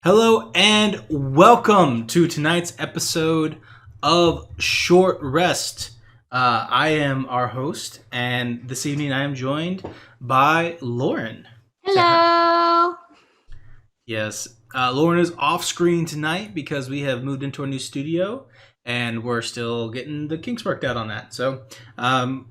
Hello and welcome to tonight's episode of Short Rest. I am our host, and this evening I am joined by Lauren. Hello. Yes, Lauren is off screen tonight because we have moved into a new studio and we're still getting the kinks worked out on that. So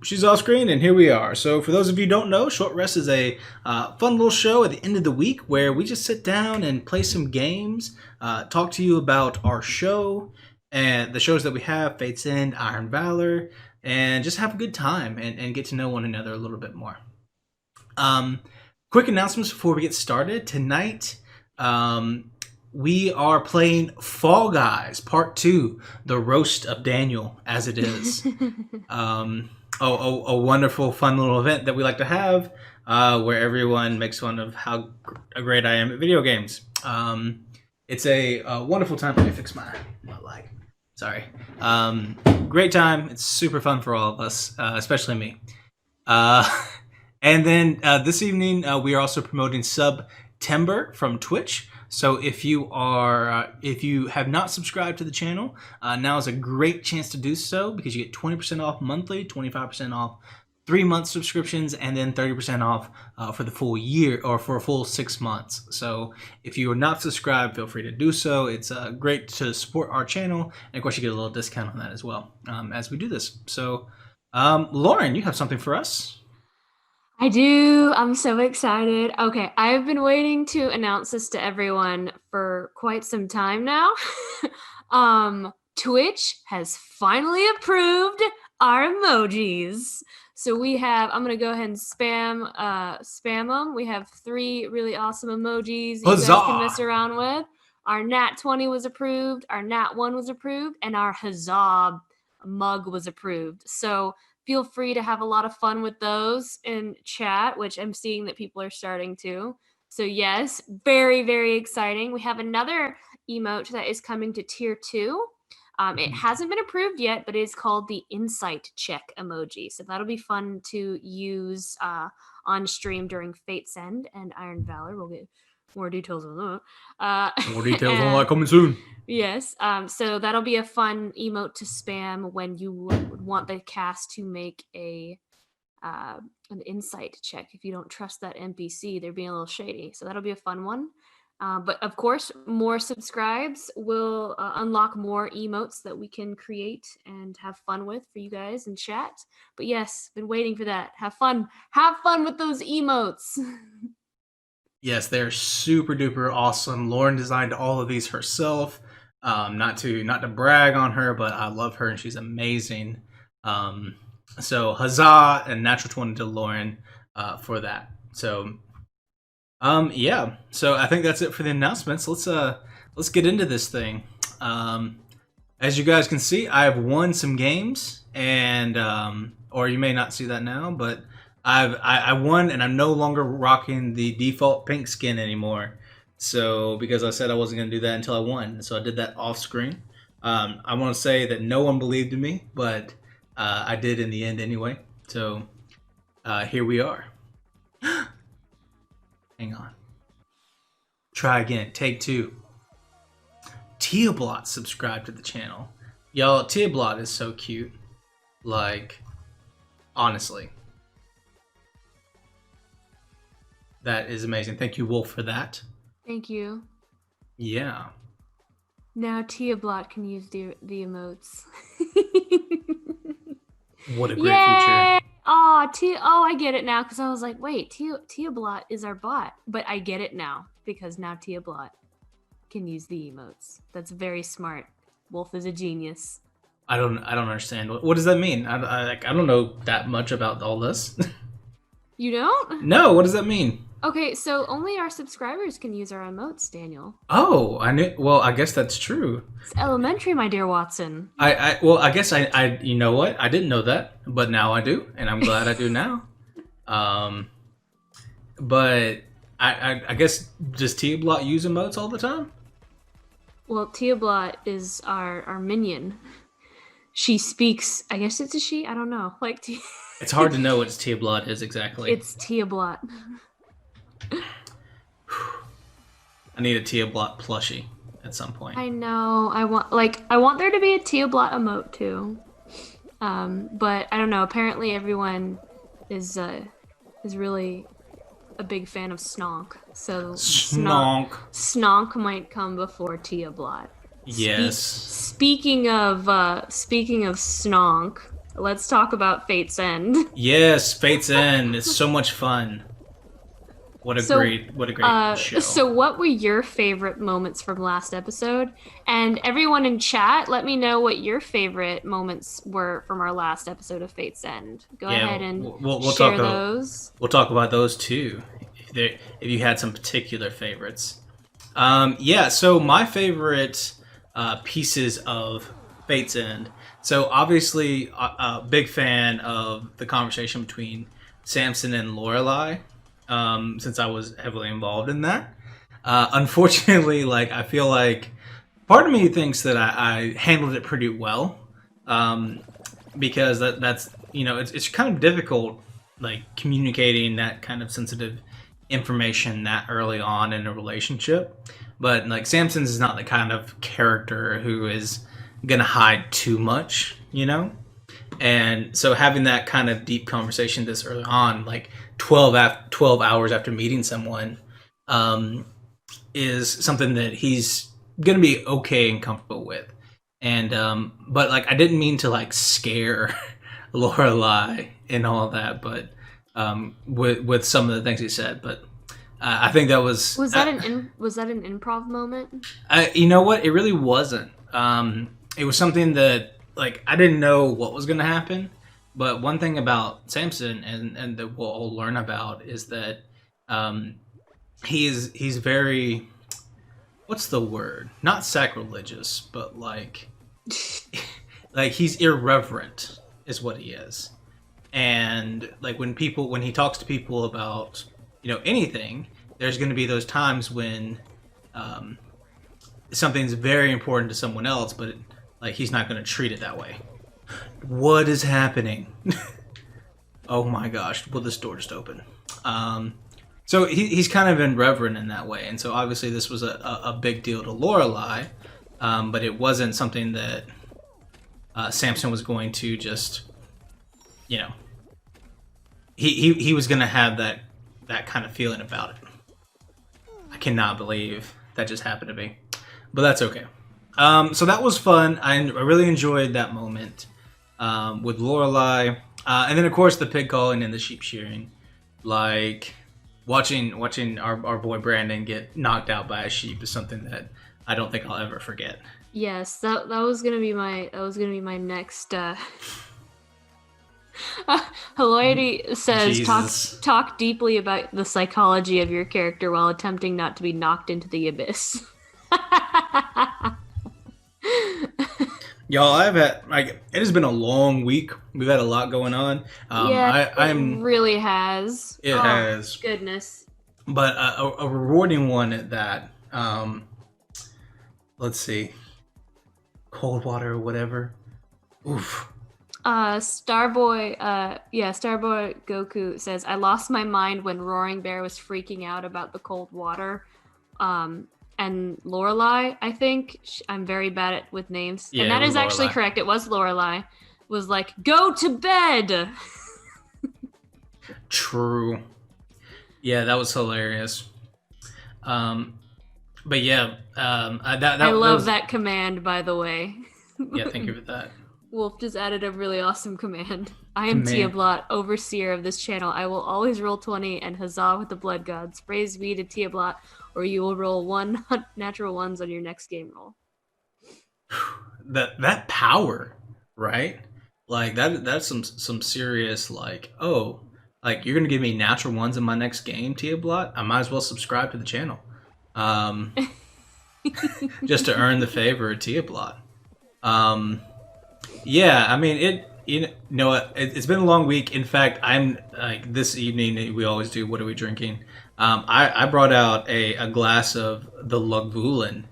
she's off screen and here we are. So for those of you who don't know, Short Rest is a fun little show at the end of the week where we just sit down and play some games, talk to you about our show and the shows that we have, Fate's End, Iron Valor, and just have a good time and get to know one another a little bit more. Um, Quick announcements before we get started. Tonight, we are playing Fall Guys Part 2, The Roast of Daniel, as it is. A wonderful, fun little event that we like to have where everyone makes fun of how great I am at video games. It's a wonderful time. Let me fix my light. Sorry. Great time. It's super fun for all of us, especially me. And then this evening, we are also promoting September from Twitch. So if you have not subscribed to the channel, now is a great chance to do so because you get 20% off monthly, 25% off 3-month subscriptions, and then 30% off for the full year or for a full 6 months. So if you are not subscribed, feel free to do so. It's great to support our channel, and of course you get a little discount on that as well as we do this. So Lauren, you have something for us? I do. I'm so excited. Okay, I've been waiting to announce this to everyone for quite some time now. Twitch has finally approved our emojis. So I'm gonna go ahead and spam them. We have 3 really awesome emojis that you guys can mess around with. Our Nat 20 was approved, our Nat 1 was approved, and our Huzzah mug was approved. So feel free to have a lot of fun with those in chat, which I'm seeing that people are starting to. So yes, very, very exciting. We have another emote that is coming to tier 2. It hasn't been approved yet, but it is called the Insight Check emoji. So that'll be fun to use on stream during Fate's End and Iron Valor. We'll get more details on that. More details on that coming soon. Yes. So that'll be a fun emote to spam when you would want the cast to make an insight check. If you don't trust that NPC, they're being a little shady. So that'll be a fun one. But of course, more subscribes will unlock more emotes that we can create and have fun with for you guys in chat. But yes, been waiting for that. Have fun. Have fun with those emotes. Yes, they're super duper awesome. Lauren designed all of these herself. Not to brag on her, but I love her and she's amazing. So huzzah and natural 20 to Lauren for that. So yeah. So I think that's it for the announcements. Let's get into this thing. As you guys can see, I have won some games, and or you may not see that now, but I won, and I'm no longer rocking the default pink skin anymore. So because I said I wasn't going to do that until I won, so I did that off screen. I want to say that no one believed in me, but I did in the end anyway. So here we are. Hang on. Try again. Take 2. Tia Blot subscribed to the channel. Y'all, Tia Blot is so cute. Like, honestly. That is amazing. Thank you, Wolf, for that. Thank you. Yeah. Now Tia Blot can use the emotes. What a great feature. Oh, I get it now, because I was like, wait, Tia Blot is our bot. But I get it now, because now Tia Blot can use the emotes. That's very smart. Wolf is a genius. I don't understand. What does that mean? I don't know that much about all this. You don't? No, what does that mean? Okay, so only our subscribers can use our emotes, Daniel. Oh, I knew. Well, I guess that's true. It's elementary, my dear Watson. I guess I you know what? I didn't know that, but now I do, and I'm glad I do now. But I guess, does Tia Blot use emotes all the time? Well, Tia Blot is our minion. She speaks. I guess it's a she. I don't know. Like, it's hard to know what Tia Blot is exactly. It's Tia Blot. I need a Tia Blot plushie at some point. I know. I want there to be a Tia Blot emote too. But I don't know. Apparently, everyone is uh, is really a big fan of Snonk. So Snonk. Snonk might come before Tia Blot. Yes. Speaking of Snonk, let's talk about Fate's End. Yes, Fate's End. It's so much fun. What a great show. So what were your favorite moments from last episode? And everyone in chat, let me know what your favorite moments were from our last episode of Fate's End. Go ahead and we'll share those. We'll talk about those too, if you had some particular favorites. So my favorite pieces of Fate's End. So obviously, a big fan of the conversation between Samson and Lorelai. Since I was heavily involved in that. Unfortunately, like I feel like part of me thinks that I handled it pretty well, because that's it's kind of difficult, like communicating that kind of sensitive information that early on in a relationship. But like Samson's is not the kind of character who is gonna hide too much, And so having that kind of deep conversation this early on, like 12 hours after meeting someone, is something that he's going to be okay and comfortable with. And but like I didn't mean to like scare Lorelai and all that, but with some of the things he said, but I think that was that an improv moment? You know what? It really wasn't. It was something that like I didn't know what was going to happen. But one thing about Samson and that we'll all learn about is that he's very, what's the word? Not sacrilegious, but like he's irreverent is what he is. And like when he talks to people about anything, there's going to be those times when something's very important to someone else, but like he's not going to treat it that way. What is happening? Oh my gosh, will this door just open? So he's kind of irreverent in that way, and so obviously this was a big deal to Lorelai, but it wasn't something that Samson was going to just, he was going to have that kind of feeling about it. I cannot believe that just happened to me, but that's okay. So that was fun. I really enjoyed that moment with Lorelai, and then of course the pig calling and the sheep shearing, like watching our boy Brandon get knocked out by a sheep is something that I don't think I'll ever forget. Yes, that was gonna be my next. Hilarity says talk deeply about the psychology of your character while attempting not to be knocked into the abyss. Y'all, it has been a long week. We've had a lot going on. It really has. It has. Goodness. But a rewarding one at that. Let's see. Cold water or whatever. Oof. Starboy Goku says, I lost my mind when Roaring Bear was freaking out about the cold water. And Lorelai, I think, I'm very bad with names. Yeah, and that is Lorelai. Actually correct. It was Lorelai. Was like, go to bed! True. Yeah, that was hilarious. But yeah, I love that command, by the way. Yeah, thank you for that. Wolf just added a really awesome command. I am Tia Blot, overseer of this channel. I will always roll 20 and huzzah with the blood gods. Praise be to Tia Blot, or you will roll 1 natural ones on your next game roll. That power, right? Like that's some serious like, oh, like you're gonna give me natural ones in my next game, Tia Blot? I might as well subscribe to the channel. Just to earn the favor of Tia Blot. Yeah, I mean it's been a long week. In fact, I'm like this evening we always do what are we drinking? I brought out a glass of the Lagavulin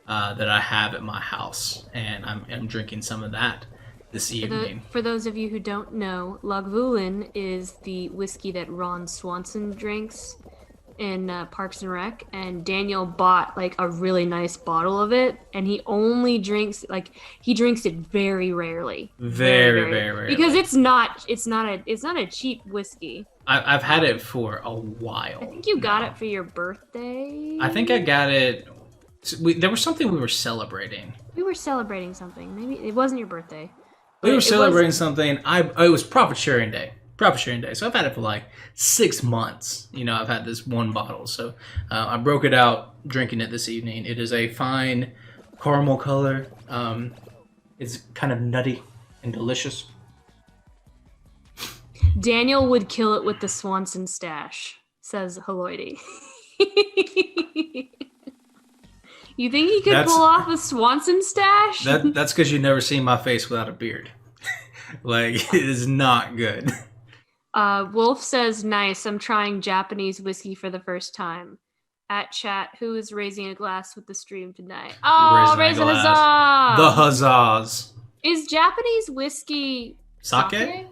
that I have at my house, and I'm drinking some of that this evening. For those of you who don't know, Lagavulin is the whiskey that Ron Swanson drinks. in Parks and Rec, and Daniel bought like a really nice bottle of it, and he only drinks he drinks it very rarely, Very, very very rarely. because it's not a cheap whiskey. I've had it for a while. I think you got it for your birthday. I think I got it. There was something we were celebrating. We were celebrating something. Maybe it wasn't your birthday. We were celebrating something. It was profit sharing day. Profit sharing day. So I've had it for like 6 months. I've had this one bottle. So I broke it out, drinking it this evening. It is a fine caramel color. It's kind of nutty and delicious. Daniel would kill it with the Swanson stash, says Haloidy. You think he could pull off a Swanson stash? That's because you've never seen my face without a beard. It is not good. Wolf says, nice, I'm trying Japanese whiskey for the first time. At chat, who is raising a glass with the stream tonight? Oh, raise a huzzah! The huzzahs. Is Japanese whiskey sake?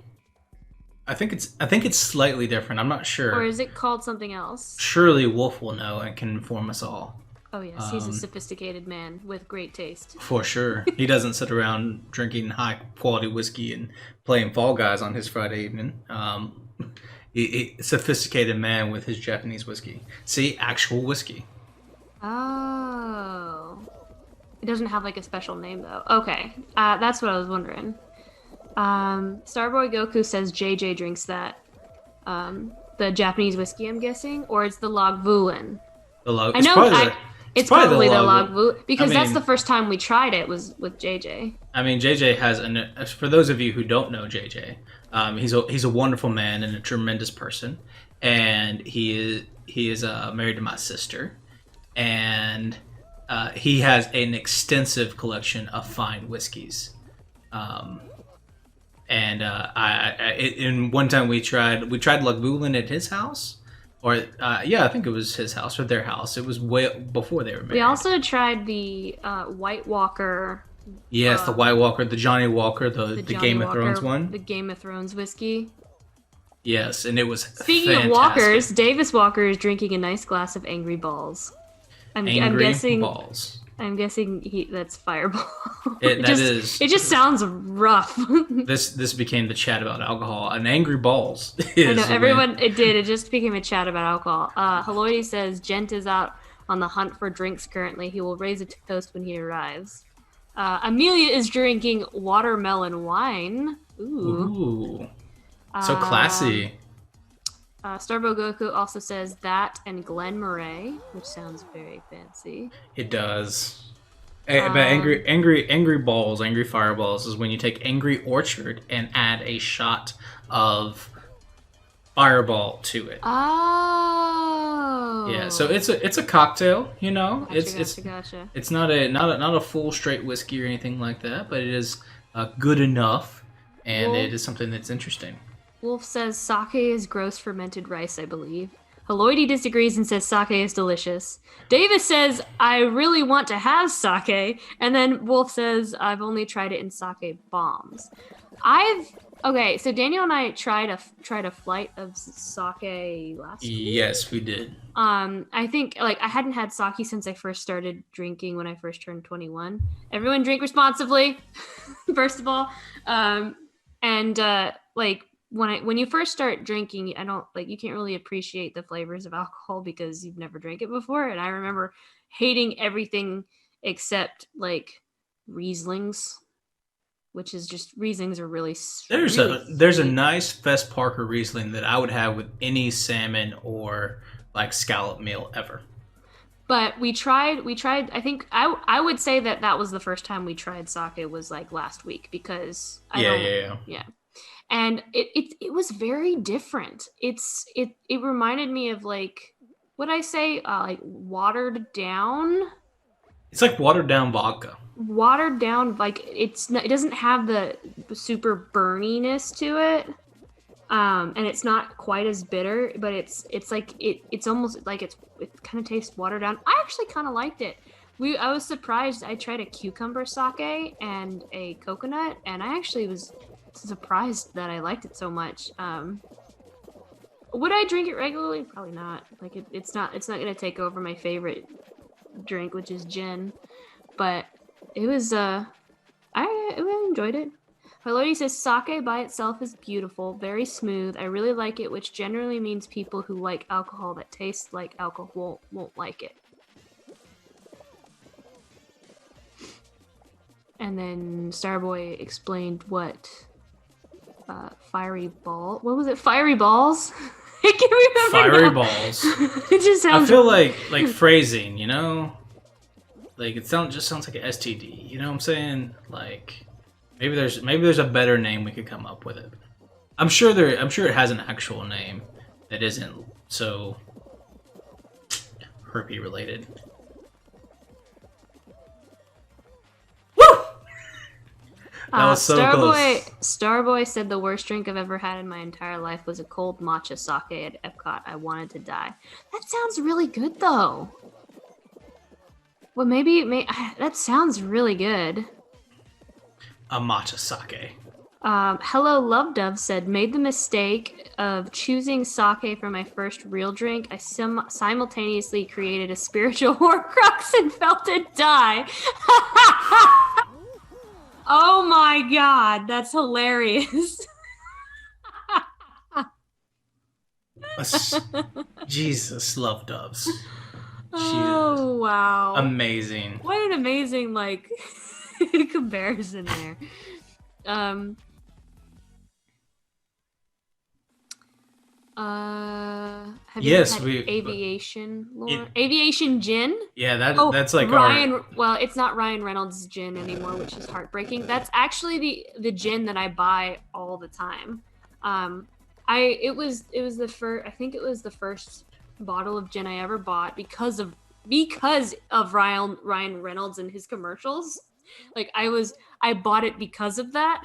I think it's slightly different. I'm not sure. Or is it called something else? Surely Wolf will know and can inform us all. Oh yes, he's a sophisticated man with great taste. For sure. He doesn't sit around drinking high quality whiskey and playing Fall Guys on his Friday evening. A sophisticated man with his Japanese whiskey. See, actual whiskey. Oh. It doesn't have like a special name though. Okay, that's what I was wondering. Starboy Goku says JJ drinks that. The Japanese whiskey, I'm guessing, or it's the Lagavulin. It's probably the Lagavulin because that's the first time we tried it was with JJ. I mean, JJ has for those of you who don't know JJ, he's a wonderful man and a tremendous person, and he is married to my sister, and he has an extensive collection of fine whiskeys. And one time we tried Lagavulin at his house. Or, I think it was his house or their house. It was way before they were married. We also tried the White Walker. Yes, the White Walker, the Johnny Walker, the Game of Thrones one. The Game of Thrones whiskey. Yes, and it was Speaking fantastic. of Walkers, Davis Walker is drinking a nice glass of Angry Balls. I'm guessing Balls. I'm guessing that's Fireball. It just sounds rough. This became the chat about alcohol. An Angry Balls. I know everyone. It did. It just became a chat about alcohol. Haloidy says Gent is out on the hunt for drinks currently. He will raise a toast when he arrives. Amelia is drinking watermelon wine. Ooh. So classy. Starbo Goku also says that and Glen Murray, which sounds very fancy. It does. But angry balls, angry fireballs is when you take Angry Orchard and add a shot of Fireball to it. Oh. Yeah, so it's a cocktail, Gotcha. It's not a full straight whiskey or anything like that, but it is good enough, and it is something that's interesting. Wolf says sake is gross fermented rice, I believe. Haloidy disagrees and says sake is delicious. Davis says, I really want to have sake. And then Wolf says, I've only tried it in sake bombs. Okay, so Daniel and I tried a flight of sake last week. Yes, we did. I think I hadn't had sake since I first started drinking when I first turned 21. Everyone drink responsibly, first of all. When you first start drinking, you can't really appreciate the flavors of alcohol because you've never drank it before. And I remember hating everything except Rieslings, which is just Rieslings are really. There's a nice Fest Parker Riesling that I would have with any salmon or scallop meal ever. But we tried. I think I would say that was the first time we tried sake was last week because yeah. And it was very different. It reminded me of what I say watered down. It's like watered down vodka. Watered down, it doesn't have the super burniness to it, and it's not quite as bitter. But it's almost it kind of tastes watered down. I actually kind of liked it. I was surprised. I tried a cucumber sake and a coconut, and I actually was surprised that I liked it so much. Would I drink it regularly? Probably not. Like it's not gonna take over my favorite drink, which is gin. But it was I enjoyed it. Melody says sake by itself is beautiful, very smooth. I really like it, which generally means people who like alcohol that tastes like alcohol won't like it. And then Starboy explained what fiery ball. What was it? Fiery balls. I can't remember. Fiery now. balls. It just sounds. I feel like phrasing, you know, like it just sounds like an STD. You know what I'm saying? Like maybe there's a better name we could come up with it. I'm sure it has an actual name that isn't so herpy related. That was so close. Starboy said the worst drink I've ever had in my entire life was a cold matcha sake at Epcot. I wanted to die. That sounds really good, though. Well, maybe that sounds really good. A matcha sake. Hello Love Dove said, made the mistake of choosing sake for my first real drink. I simultaneously created a spiritual horcrux and felt it die. Oh my god, that's hilarious. Jesus, Love Doves. Oh wow. Amazing. What an amazing comparison there. Have you had aviation lore? Aviation gin? Yeah, that's like Ryan. Well, it's not Ryan Reynolds' gin anymore, which is heartbreaking. That's actually the gin that I buy all the time. It was the first. I think it was the first bottle of gin I ever bought because of Ryan Reynolds and his commercials. Like I bought it because of that.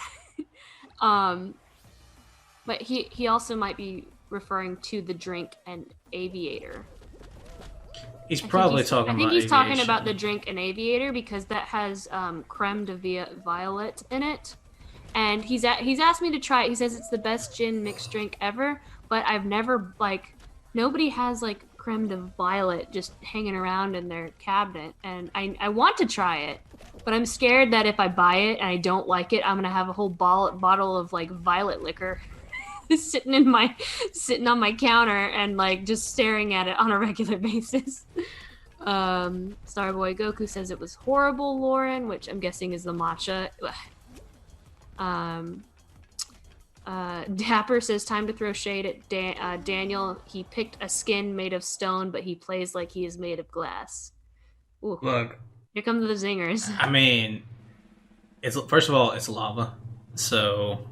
But he also might be referring to the drink and Aviator. He's probably talking about. I think he's talking about the drink and Aviator because that has creme de violet in it, and he's asked me to try it. He says it's the best gin mixed drink ever, but I've never nobody has creme de violet just hanging around in their cabinet, and I want to try it, but I'm scared that if I buy it and I don't like it, I'm gonna have a whole bottle of violet liquor sitting on my counter and just staring at it on a regular basis. Starboy Goku says it was horrible, Lauren, which I'm guessing is the matcha. Dapper says time to throw shade at Daniel. He picked a skin made of stone, but he plays like he is made of glass. Ooh. Look, here come the zingers. I mean, first of all, it's lava, so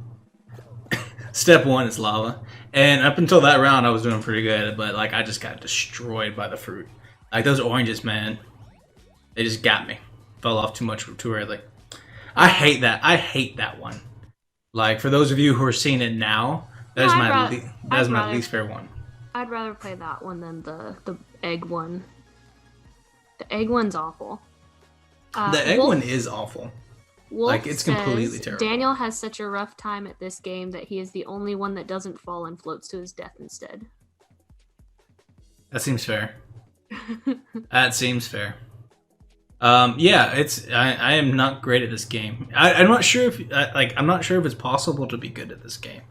step one is lava, and up until that round, I was doing pretty good, but I just got destroyed by the fruit. Those oranges, man, they just got me. Fell off too early. I hate that. I hate that one. For those of you who are seeing it now, that is my least favorite one. I'd rather play that one than the egg one. The egg one's awful. The egg one is awful. Wolf it's completely terrible. Daniel has such a rough time at this game that he is the only one that doesn't fall and floats to his death instead. That seems fair. That seems fair. Yeah, I am not great at this game. I'm not sure if it's possible to be good at this game.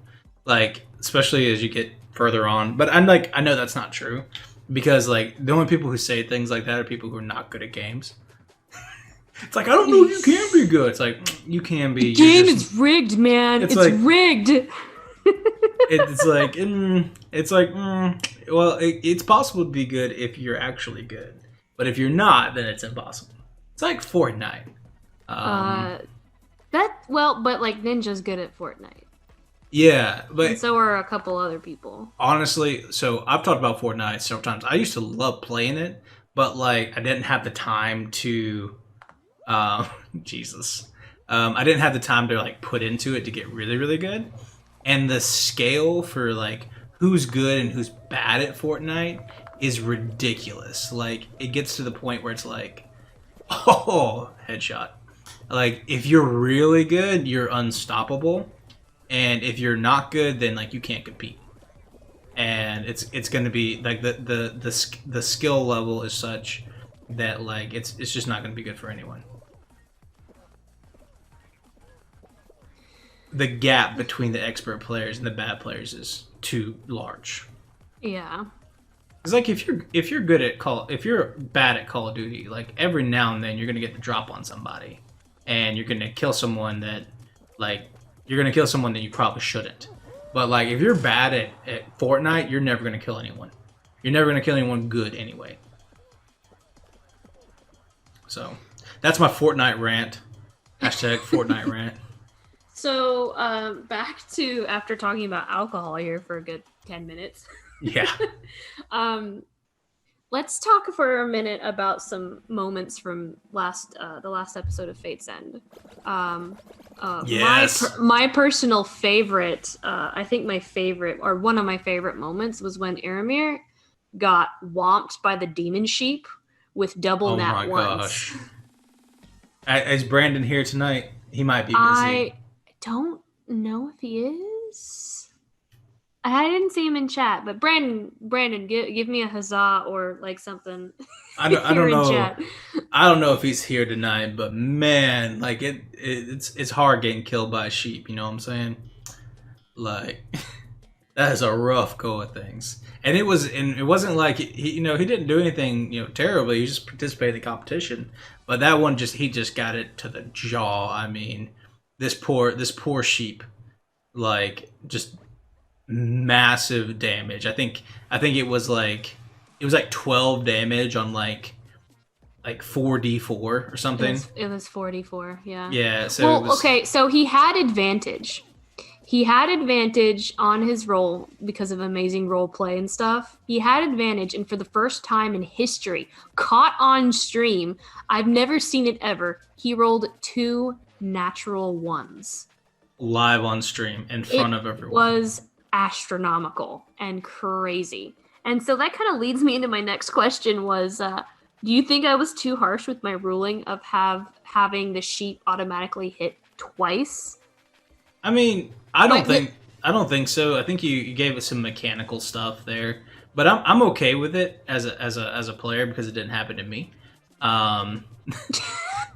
Especially as you get further on. But I know that's not true because the only people who say things like that are people who are not good at games. It's I don't know if you can be good. It's you can be. The game is rigged, man. It's rigged. Well, it's possible to be good if you're actually good, but if you're not, then it's impossible. It's like Fortnite. But Ninja's good at Fortnite. Yeah, but and so are a couple other people. Honestly, so I've talked about Fortnite several times. I used to love playing it, but I didn't have the time to. Jesus. I didn't have the time to put into it to get really, really good. And the scale for who's good and who's bad at Fortnite is ridiculous. It gets to the point where it's oh, headshot. If you're really good, you're unstoppable. And if you're not good, then you can't compete. and it's going to be like the skill level is such that like it's just not going to be good for anyone. The gap between the expert players and the bad players is too large. Yeah. It's like if you're good at if you're bad at Call of Duty, like every now and then you're gonna get the drop on somebody, and you're gonna kill someone that, like, you're gonna kill someone that you probably shouldn't. But like if you're bad at Fortnite, you're never gonna kill anyone. You're never gonna kill anyone good anyway. So that's my Fortnite rant. Hashtag Fortnite rant. So back to after talking about alcohol here for a good 10 minutes. Yeah. Let's talk for a minute about some moments from the last episode of Fate's End. Yes. My personal favorite, I think my favorite, or one of my favorite moments was when Aramir got whomped by the demon sheep with double nat ones. Gosh. Is Brandon here tonight? He might be busy. I don't know if he is. I didn't see him in chat, but Brandon, give me a huzzah or like something. I don't know. Chat. I don't know if he's here tonight, but man, like it's hard getting killed by a sheep. You know what I'm saying? Like that is a rough go of things. And it wasn't like he didn't do anything terribly. He just participated in the competition. But that one he just got it to the jaw. I mean, this poor sheep, like just massive damage. I think it was like 12 damage on like 4d4 or something. It was 4d4, yeah. Yeah, so okay, so he had advantage. He had advantage on his roll because of amazing role play and stuff. He had advantage, and for the first time in history, caught on stream, I've never seen it ever, he rolled 2 natural ones. Live on stream in front of everyone. It was astronomical and crazy. And so that kind of leads me into my next question was, do you think I was too harsh with my ruling of having the sheep automatically hit twice? I mean, I don't think so. I think you gave us some mechanical stuff there, but I'm okay with it as a player because it didn't happen to me.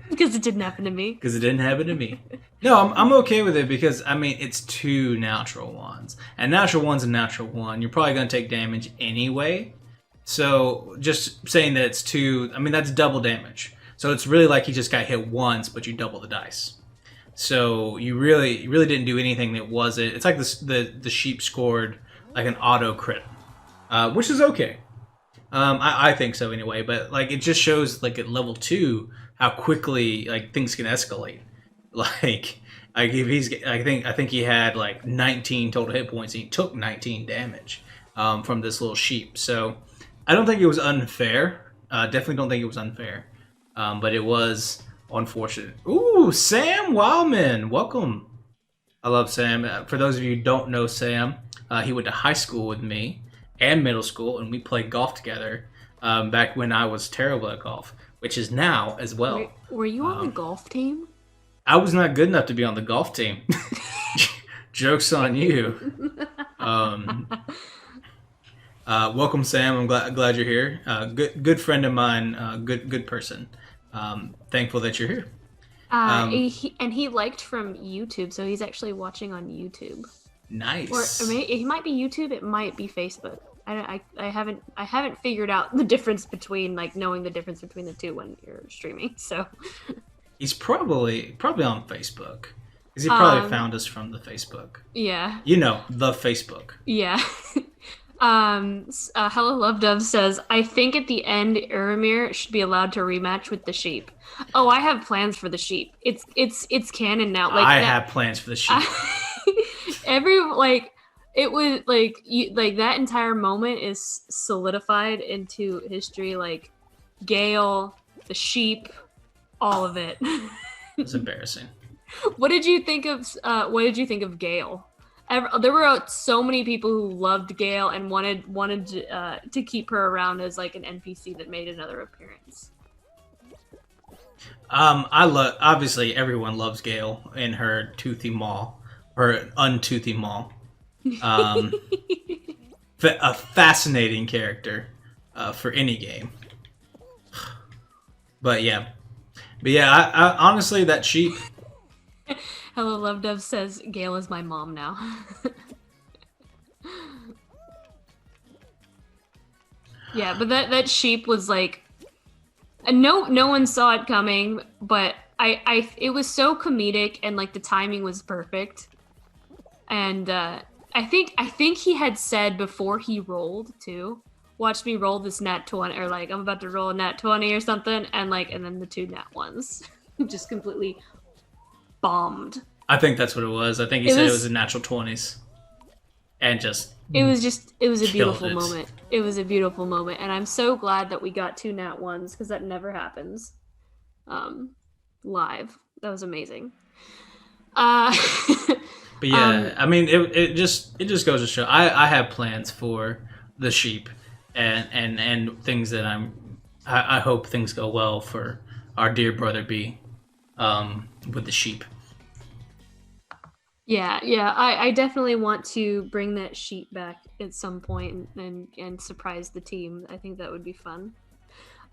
Because it didn't happen to me. Because it didn't happen to me. No, I'm okay with it because I mean it's 2 natural ones, and natural one's a natural one. You're probably gonna take damage anyway. So just saying that it's 2, I mean that's double damage. So it's really like he just got hit once, but you double the dice. So you really didn't do anything that wasn't. It's like the sheep scored like an auto crit, which is okay. I think so anyway. But like it just shows like at level 2 how quickly like things can escalate. Like if he's, I think he had like 19 total hit points. And he took 19 damage from this little sheep. So I don't think it was unfair. Definitely don't think it was unfair. But it was unfortunate. Ooh, Sam Wildman, welcome. I love Sam. For those of you who don't know Sam, he went to high school with me and middle school, and we played golf together back when I was terrible at golf, which is now as well. Were you on the golf team? I was not good enough to be on the golf team. Joke's on you. Welcome, Sam. I'm glad you're here. Good friend of mine. Good person. Thankful that you're here. He liked from YouTube, so he's actually watching on YouTube. Nice. Or it might be YouTube. It might be Facebook. I haven't figured out the difference between like knowing the difference between the two when you're streaming. So he's probably on Facebook. Because he probably found us from the Facebook. Yeah. The Facebook. Yeah. Hello Love Dove says, I think at the end Aramir should be allowed to rematch with the sheep. Oh, I have plans for the sheep. It's canon now. Like I have plans for the sheep. It was like that entire moment is solidified into history. Like Gale, the sheep, all of it. It's embarrassing. What did you think of Gale? There were so many people who loved Gale and wanted to keep her around as like an NPC that made another appearance. Obviously everyone loves Gale in her toothy maw, her untoothy maw. a fascinating character for any game. But yeah, I honestly that sheep. Hello, Love Dove says Gail is my mom now. Yeah, but that sheep was like, no one saw it coming, but it was so comedic and like the timing was perfect, and I think he had said before he rolled too, watch me roll this nat 20, or like I'm about to roll a nat 20 or something, and then the two nat ones just completely bombed. I think that's what it was. I think he said it was a natural 20s, and just it was a beautiful moment. It was a beautiful moment, and I'm so glad that we got two nat ones because that never happens live. That was amazing. But yeah, I mean, it just goes to show. I have plans for the sheep, and things that I hope things go well for our dear brother B, with the sheep. Yeah, I definitely want to bring that sheep back at some point and surprise the team. I think that would be fun.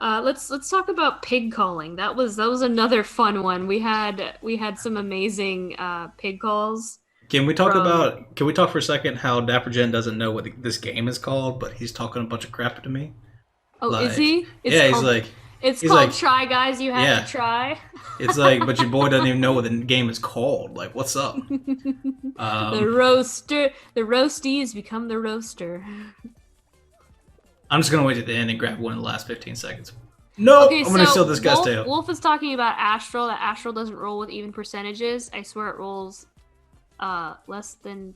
Let's talk about pig calling. That was another fun one. We had some amazing pig calls. Can we talk for a second how Dapper Jen doesn't know what this game is called, but he's talking a bunch of crap to me? Oh, like, is he? He's like... It's called Try Guys, You Have to Try. It's like, but your boy doesn't even know what the game is called. Like, what's up? The roasties become the roaster. I'm just going to wait at the end and grab one in the last 15 seconds. No, okay, I'm going to steal this guy's tail. Wolf is talking about Astral, that Astral doesn't roll with even percentages. I swear it rolls less than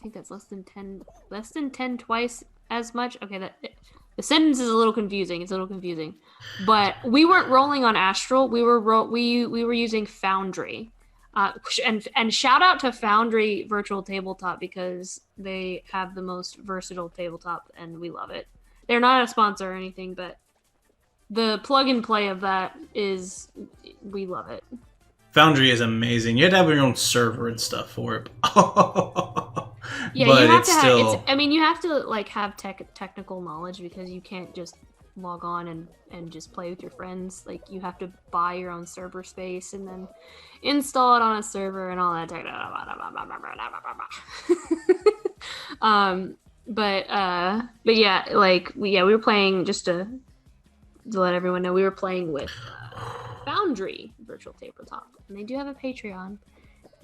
10 twice as much. Okay, the sentence is a little confusing. It's a little confusing, but we weren't rolling on Astral. We were using Foundry, and shout out to Foundry Virtual Tabletop because they have the most versatile tabletop, and we love it. They're not a sponsor or anything, but the plug and play of that is, we love it. Foundry is amazing. You have to have your own server and stuff for it. Yeah, but you have to have. You have to like have technical knowledge because you can't just log on and just play with your friends. Like you have to buy your own server space and then install it on a server and all that. But yeah, like we were playing, just to let everyone know, we were playing with Foundry Virtual Tabletop, and they do have a Patreon.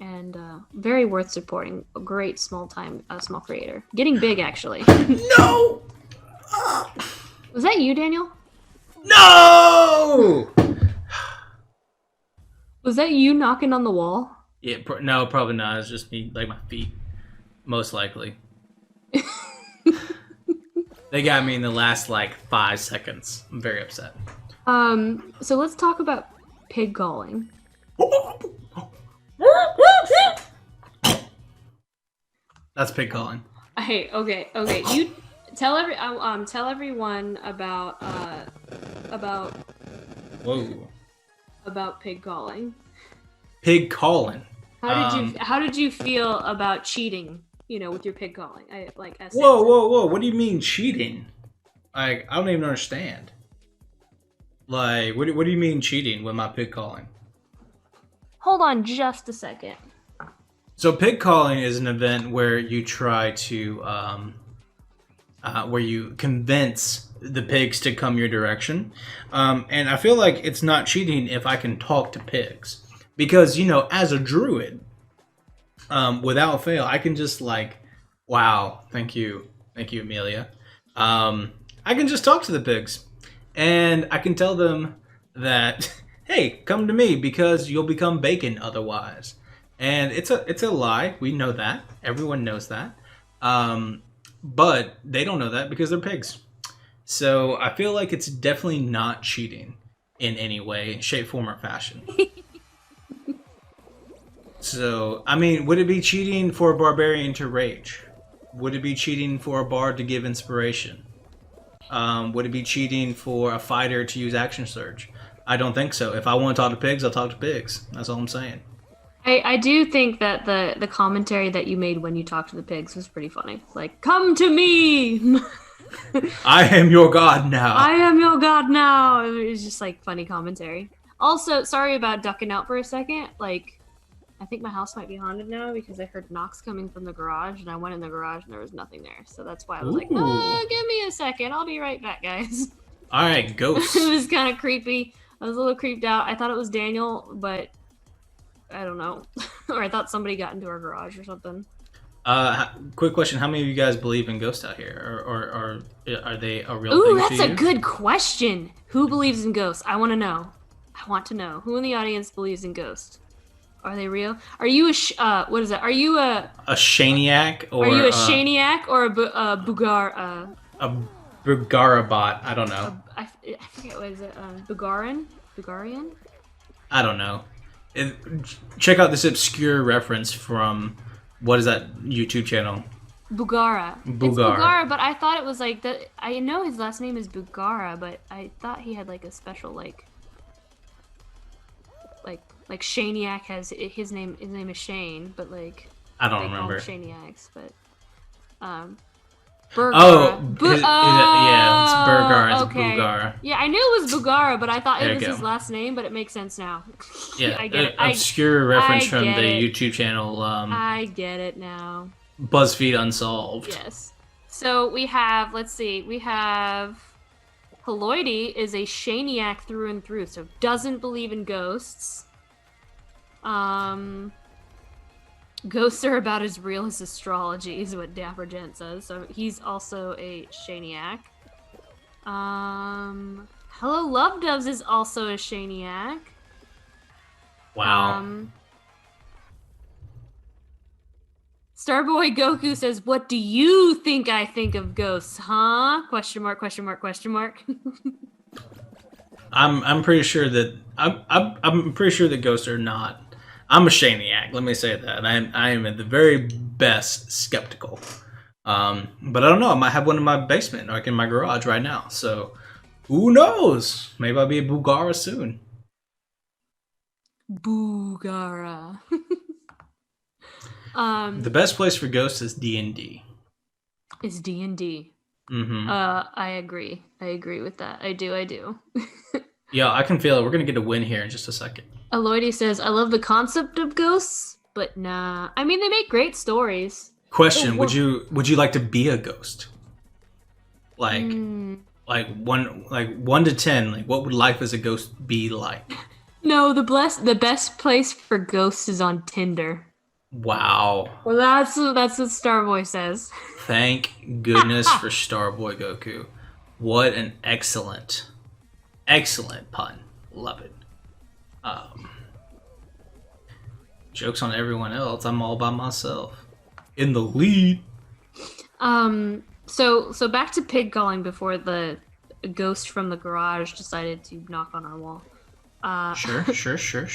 And very worth supporting. A great small creator. Getting big, actually. No! Was that you, Daniel? No! Was that you knocking on the wall? Yeah, no, probably not. It's just me, like my feet. Most likely. They got me in the last, 5 seconds. I'm very upset. So let's talk about pig calling. That's pig calling. Hey, okay. You tell everyone about Whoa. About pig calling. Pig calling. How did you feel about cheating? With your pig calling. Whoa! What do you mean cheating? I don't even understand. Like, what do you mean cheating with my pig calling? Hold on just a second. So pig calling is an event where you try to, where you convince the pigs to come your direction. And I feel like it's not cheating if I can talk to pigs. Because, as a druid, without fail, I can just wow, thank you, Amelia. I can just talk to the pigs. And I can tell them that, hey, come to me because you'll become bacon otherwise. And it's a lie. We know that. Everyone knows that. But they don't know that because they're pigs. So I feel like it's definitely not cheating in any way, shape, form, or fashion. So, would it be cheating for a barbarian to rage? Would it be cheating for a bard to give inspiration? Would it be cheating for a fighter to use action surge? I don't think so. If I want to talk to pigs, I'll talk to pigs. That's all I'm saying. I do think that the commentary that you made when you talked to the pigs was pretty funny. Like, come to me. I am your god I now. am your god now. It was just like funny commentary. Also, sorry about ducking out for a second. Like, I think my house might be haunted now because I heard knocks coming from the garage, and I went in the garage and there was nothing there. So that's why I was like, Ooh. give me a second. I'll be right back, guys. All right, It ghosts. was kind of creepy. I was a little creeped out. I thought it was Daniel, but I don't know. Or I thought somebody got into our garage or something. Quick question: how many of you guys believe in ghosts out here, or are they a real Ooh, thing to that's a you? good question. Who believes in ghosts? I want to know. I want to know. Who in the audience believes in ghosts? Are they real? Are you what is that? A shaniac Are or you a shaniac or a bugar a Burgarabot? I don't know. I forget what is it? Bugarian? I don't know. It, check out this obscure reference from what is that YouTube channel? Bugara. It's Bugar. Bugara, but I thought it was like the. I know his last name is Bugara, but I thought he had like a special like Shaniac has his name. His name is Shane, but like I don't they call him remember. Shaniacs. But Oh, Burgara. yeah, it's Burgar. It's Okay. Bugar. Yeah, I knew it was Bugara, but I thought There it you was go. his last name. But it makes sense now. Yeah, I get it. obscure reference I from get the it. YouTube channel I get it now. BuzzFeed Unsolved. Yes. So we have. Let's see. We have. Heloidy is a Shaniac through and through, so doesn't believe in ghosts. Um, Ghosts are about as real as astrology, is what Dapper Gent says. So he's also a Shaniac. Hello Love Doves is also a Shaniac. Wow. Starboy Goku says, "What do you think I think of ghosts, huh?" Question mark, question mark, question mark. I'm pretty sure that I'm pretty sure that ghosts are not. I'm a shaniac. Let me say that. I am at the very best skeptical. But I don't know. I might have one in my basement, like in my garage right now. So who knows? Maybe I'll be a Bulgara soon. Boogara. The best place for ghosts is D&D. Is D&D. Mm-hmm. I agree. I agree with that. I do. Yeah, I can feel it. We're gonna get a win here in just a second. Aloydi says, "I love the concept of ghosts, but nah. I mean, they make great stories." Question: Would you like to be a ghost? Like like one to 10. Like what would life as a ghost be like? No, the best place for ghosts is on Tinder. Wow. Well, that's what Starboy says. Thank goodness for Starboy Goku. What an excellent pun. Love it. Jokes on everyone else. I'm all by myself. In the lead. So back to pig calling before the ghost from the garage decided to knock on our wall. Sure.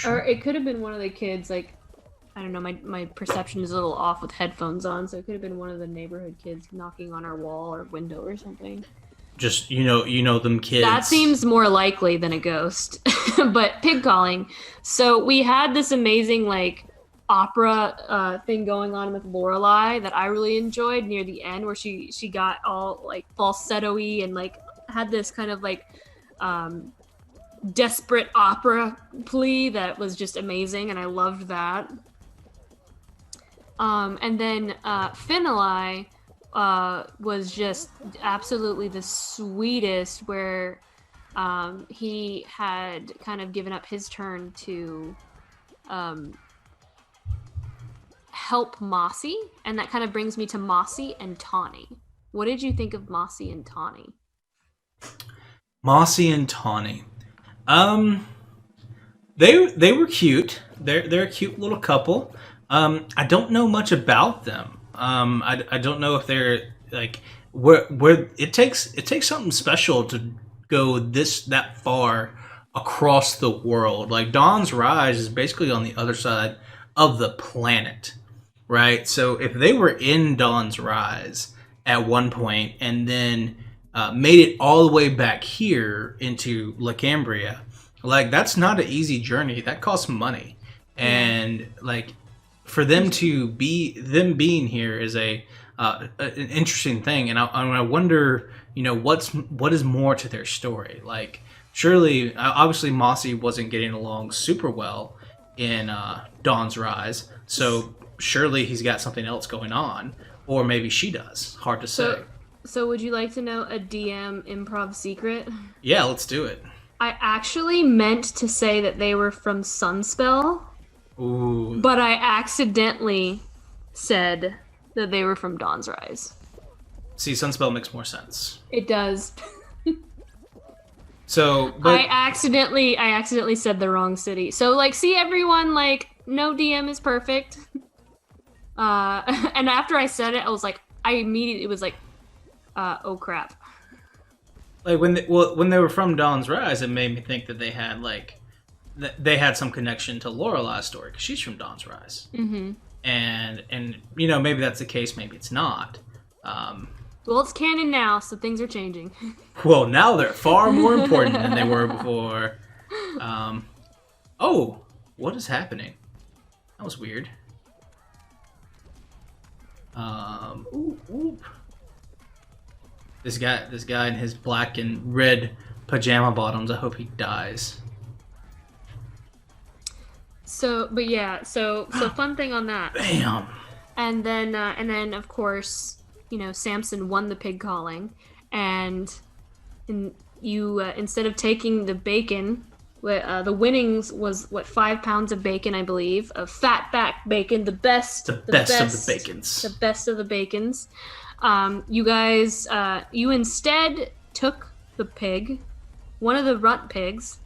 Or it could have been one of the kids, like, I don't know, my perception is a little off with headphones on, so it could have been one of the neighborhood kids knocking on our wall or window or something. Just you know them kids. That seems more likely than a ghost. But pig calling. So we had this amazing like opera thing going on with Lorelai that I really enjoyed near the end, where she got all like falsetto-y and like had this kind of like desperate opera plea that was just amazing, and I loved that. And then Finlay was just absolutely the sweetest, where he had kind of given up his turn to help Mossy, and that kind of brings me to Mossy and Tawny. What did you think of Mossy and Tawny? Mossy and Tawny. They were cute. They're a cute little couple. I don't know much about them. I don't know if they're like where it takes something special to go that far across the world. Like Dawn's Rise is basically on the other side of the planet, right? So if they were in Dawn's Rise at one point and then made it all the way back here into La Cambria, like that's not an easy journey. That costs money. Yeah. and like for them to be them being here is an interesting thing, and I wonder, what is more to their story. Like, surely, obviously, Mossy wasn't getting along super well in Dawn's Rise, so surely he's got something else going on, or maybe she does. Hard to say. So, so would you like to know a DM improv secret? Yeah, let's do it. I actually meant to say that they were from Sunspell, Ooh. but I accidentally said that they were from Dawn's Rise. See, Sunspell makes more sense. It does. So, but I accidentally said the wrong city. So like, see everyone, like, no DM is perfect. And after I said it, I immediately was like, oh crap. like when they were from Dawn's Rise, it made me think that they had some connection to Lorelai's story because she's from Dawn's Rise. Mm-hmm. And maybe that's the case, maybe it's not. Well, it's canon now, so things are changing. Well, now they're far more important than they were before. Oh, what is happening? That was weird. Ooh. This guy in his black and red pajama bottoms. I hope he dies. So fun thing on that. Bam. And then of course, Samson won the pig calling, and you instead of taking the bacon, the winnings was 5 pounds of bacon, I believe, of fat back bacon, the best of the bacons, the best of the bacons. You guys, you instead took the pig, one of the runt pigs,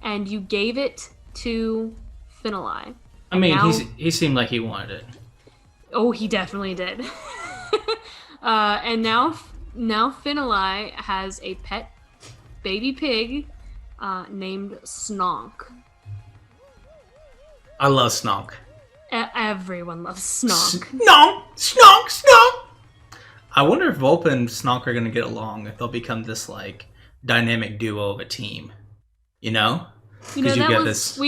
and you gave it to Finali. I mean, he seemed like he wanted it. Oh, he definitely did. And now Finali has a pet baby pig named Snonk. I love Snonk. Everyone loves Snonk. Snonk. I wonder if Volpa and Snonk are going to get along, if they'll become this like dynamic duo of a team. We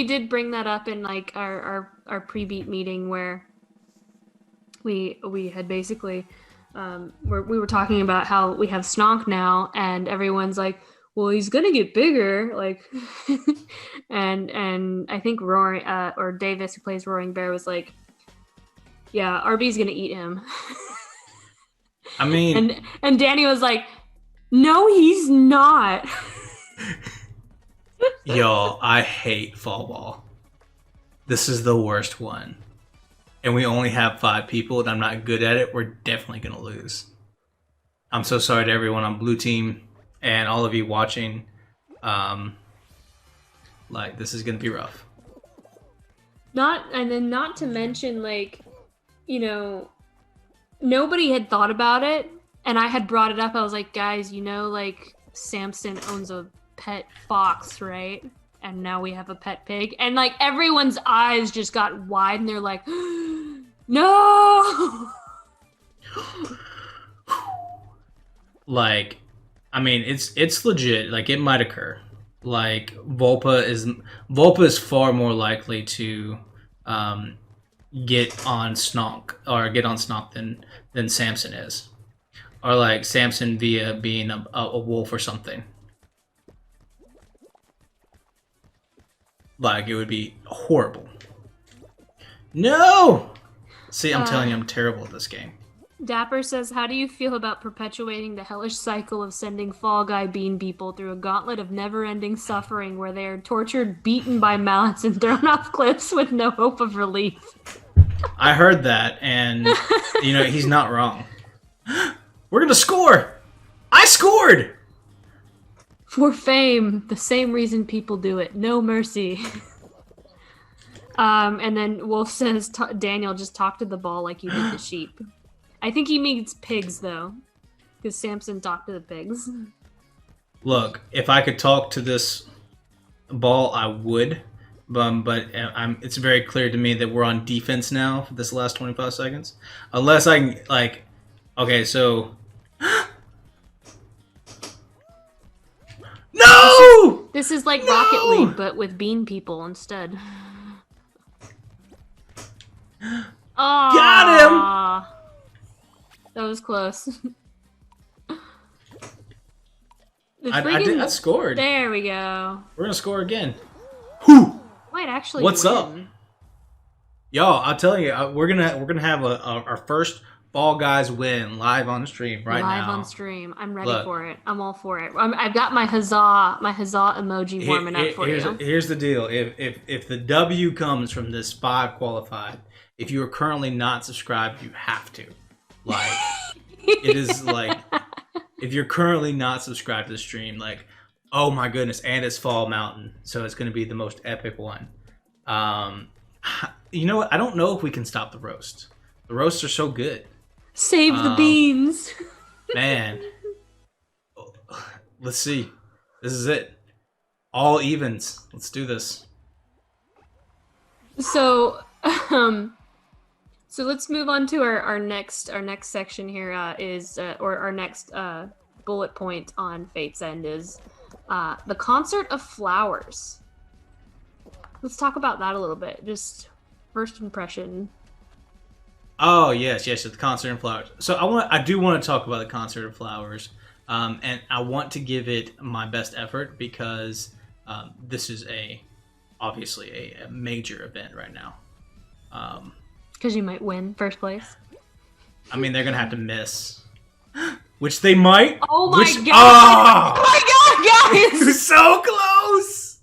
did bring that up in like our pre-beat meeting where we had basically we were talking about how we have Snonk now, and everyone's like, well, he's gonna get bigger, like, and I think Roaring or Davis, who plays Roaring Bear, was like, yeah, RB's gonna eat him. I mean, and Danny was like, no, he's not. Yo, I hate Fall Ball. This is the worst one. And we only have 5 people, and I'm not good at it. We're definitely going to lose. I'm so sorry to everyone on Blue Team and all of you watching. This is going to be rough. Not to mention, like, nobody had thought about it, and I had brought it up. I was like, guys, like, Samson owns a pet fox, right? And now we have a pet pig, and like everyone's eyes just got wide, and they're like, no. Like, I mean, it's legit. Like, it might occur. Like, Volpa is far more likely to get on Snonk than Samson is, or like Samson via being a wolf or something. Like, it would be horrible. No! See, I'm telling you, I'm terrible at this game. Dapper says, how do you feel about perpetuating the hellish cycle of sending Fall Guy bean people through a gauntlet of never-ending suffering where they are tortured, beaten by mallets, and thrown off cliffs with no hope of relief? I heard that, and, he's not wrong. We're gonna score! I scored! For fame, the same reason people do it. No mercy. And then Wolf says, Daniel, just talk to the ball like you did the sheep. I think he means pigs, though. Because Samson talked to the pigs. Look, if I could talk to this ball, I would. But it's very clear to me that we're on defense now for this last 25 seconds. Unless I can, like... Okay, so... No! This is like Rocket League, but with bean people instead. Got him! Ah, that was close. The I freaking scored. there we go. We're gonna score again. Whew! Might actually What's win. up, y'all? I'll tell you, we're gonna have our first Fall Guys win live on stream right Live now. on stream. I'm ready Look. for it. I'm all for it. I've got my huzzah emoji warming up for you. Here's the deal. If the W comes from this 5 qualified, if you are currently not subscribed, you have to. Like, it is like, if you're currently not subscribed to the stream, like, oh my goodness, and it's Fall Mountain, so it's going to be the most epic one. You know what? I don't know if we can stop the roast. The roasts are so good. Save the beans. Man. Let's see. This is it. All evens. Let's do this. So, so let's move on to our next section here or our next bullet point on Fate's End is the Concert of Flowers. Let's talk about that a little bit. Just first impression. Oh yes, the Concert of Flowers. So I do want to talk about the Concert of Flowers, and I want to give it my best effort because this is obviously a major event right now. Because you might win first place. I mean, they're gonna have to miss, which they might. Oh my god! Oh my god, guys! So close.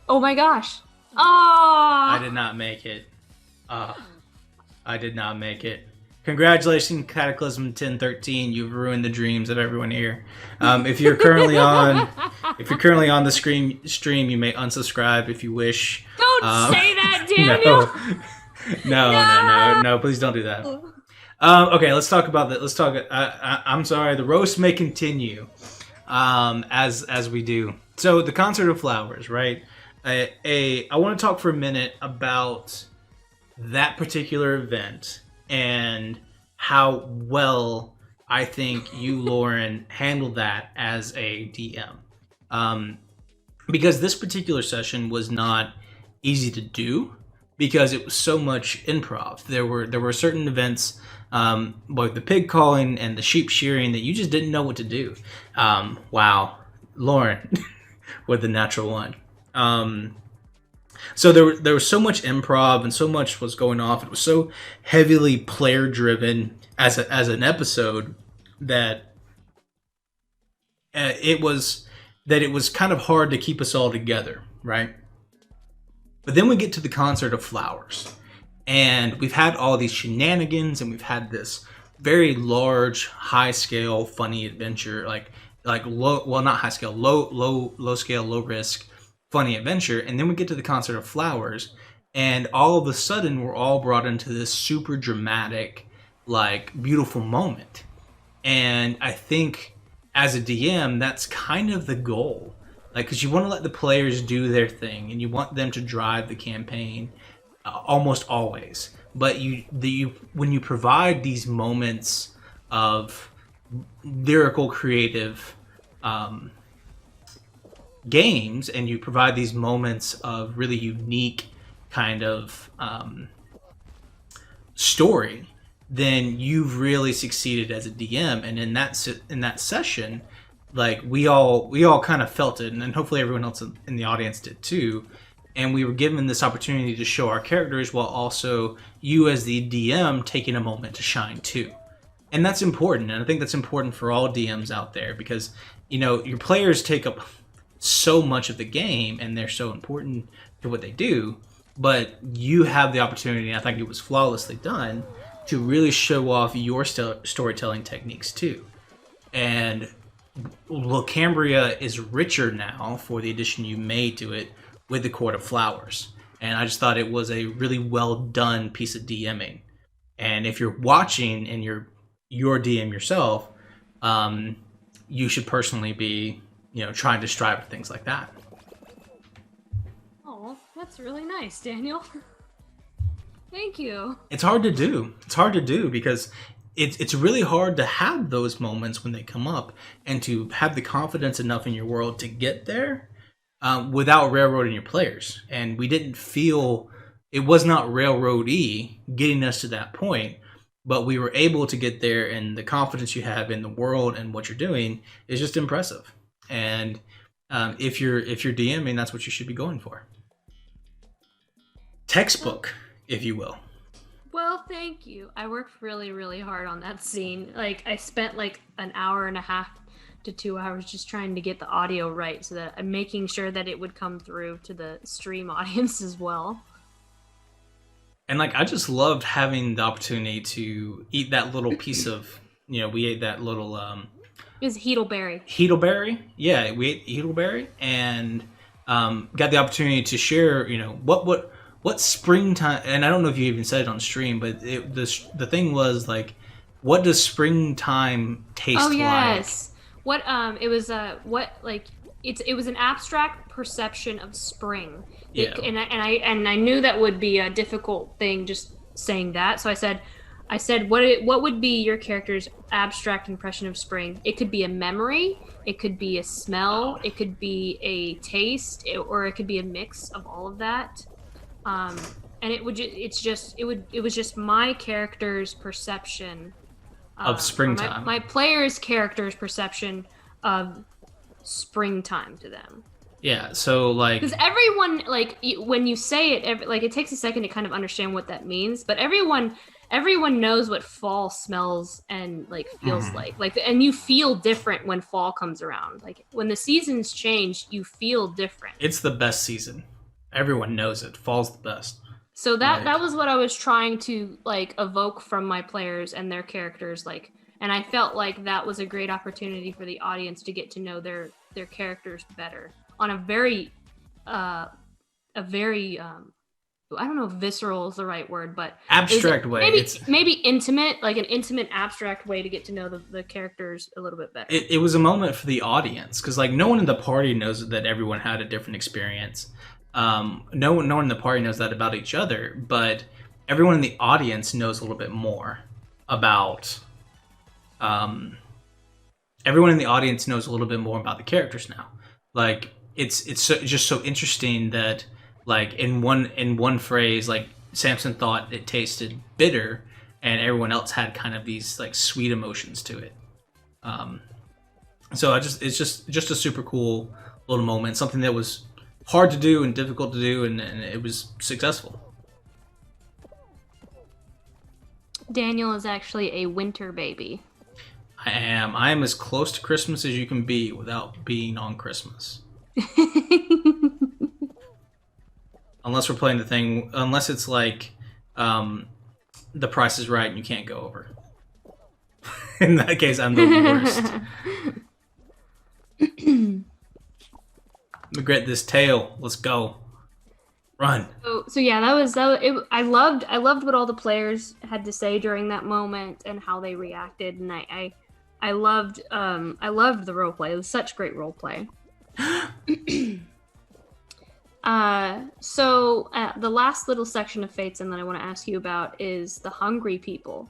Oh my gosh! Oh! I did not make it. I did not make it. Congratulations, Cataclysm 1013. You've ruined the dreams of everyone here. If you're currently on the stream, you may unsubscribe if you wish. Don't say that, Daniel. No. Please don't do that. Okay, let's talk about that. Let's talk. I'm sorry. The roast may continue, as we do. So the Concert of Flowers, right? I want to talk for a minute about that particular event and how well I think you, Lauren, handled that as a DM. Because this particular session was not easy to do because it was so much improv. There were certain events, like the pig calling and the sheep shearing, that you just didn't know what to do. Wow, Lauren, with the natural one. So there was so much improv and so much was going off. It was so heavily player driven as an episode that it was kind of hard to keep us all together, right? But then we get to the Concert of Flowers, and we've had all these shenanigans, and we've had this very large, high scale, funny adventure, like low, well, not high scale, low scale, low risk, funny adventure. And then we get to the Concert of Flowers, and all of a sudden we're all brought into this super dramatic, like, beautiful moment. And I think as a DM, that's kind of the goal. Like, because you want to let the players do their thing, and you want them to drive the campaign almost always. But when you provide these moments of lyrical, creative games, and you provide these moments of really unique kind of story, then you've really succeeded as a DM. And in that session, like, we all kind of felt it, and then hopefully everyone else in the audience did too. And we were given this opportunity to show our characters while also you as the DM taking a moment to shine too. And that's important, and I think that's important for all DMs out there, because your players take up so much of the game and they're so important to what they do, but you have the opportunity, and I think it was flawlessly done, to really show off your storytelling techniques too. And Locambria is richer now for the addition you made to it with the Court of Flowers. And I just thought it was a really well done piece of DMing. And if you're watching and you're DM yourself, you should personally be, trying to strive for things like that. Oh, that's really nice, Daniel. Thank you. It's hard to do. It's hard to do because it's really hard to have those moments when they come up, and to have the confidence enough in your world to get there without railroading your players. And we didn't feel it was not railroady getting us to that point, but we were able to get there, and the confidence you have in the world and what you're doing is just impressive. And if you're DMing, that's what you should be going for. Textbook, if you will. Well, thank you. I worked really, really hard on that scene. Like, I spent like an hour and a half to 2 hours just trying to get the audio right, so that I'm making sure that it would come through to the stream audience as well. And like, I just loved having the opportunity to eat that little piece of, we ate that little it was Heedleberry. Heedleberry, yeah, we ate Heedleberry, and got the opportunity to share, what springtime. And I don't know if you even said it on stream, but the thing was like, what does springtime taste like? Oh yes, what it was what like it was an abstract perception of spring. Yeah. And I knew that would be a difficult thing just saying that. So I said what would be your character's abstract impression of spring? It could be a memory, it could be a smell, it could be a taste, or it could be a mix of all of that. And it was just my character's perception of springtime. My player's character's perception of springtime to them. Yeah, so like, because everyone, like, when you say it, it takes a second to kind of understand what that means, but everyone knows what fall smells and like feels like, and you feel different when fall comes around. Like, when the seasons change, you feel different. It's the best season. Everyone knows it. Fall's the best. So that was what I was trying to like evoke from my players and their characters, like, and I felt like that was a great opportunity for the audience to get to know their characters better on a very I don't know if visceral is the right word, but abstract way. Maybe intimate, like an intimate, abstract way to get to know the characters a little bit better. It was a moment for the audience, because like, no one in the party knows that everyone had a different experience. No one in the party knows that about each other, but everyone in the audience knows a little bit more about. Everyone in the audience knows a little bit more about the characters now. Like, it's just so interesting that, like, in one phrase, like, Samson thought it tasted bitter, and everyone else had kind of these like sweet emotions to it. So it's just a super cool little moment, something that was hard to do and difficult to do, and it was successful. Daniel is actually a winter baby. I am as close to Christmas as you can be without being on Christmas. Unless we're playing the thing, unless it's like The Price is Right and you can't go over. In that case, I'm the worst. Regret this tail. Let's go. Run. So yeah, that was I loved what all the players had to say during that moment and how they reacted, and I loved the role play. It was such great role play. So the last little section of Fates and that I want to ask you about is the hungry people.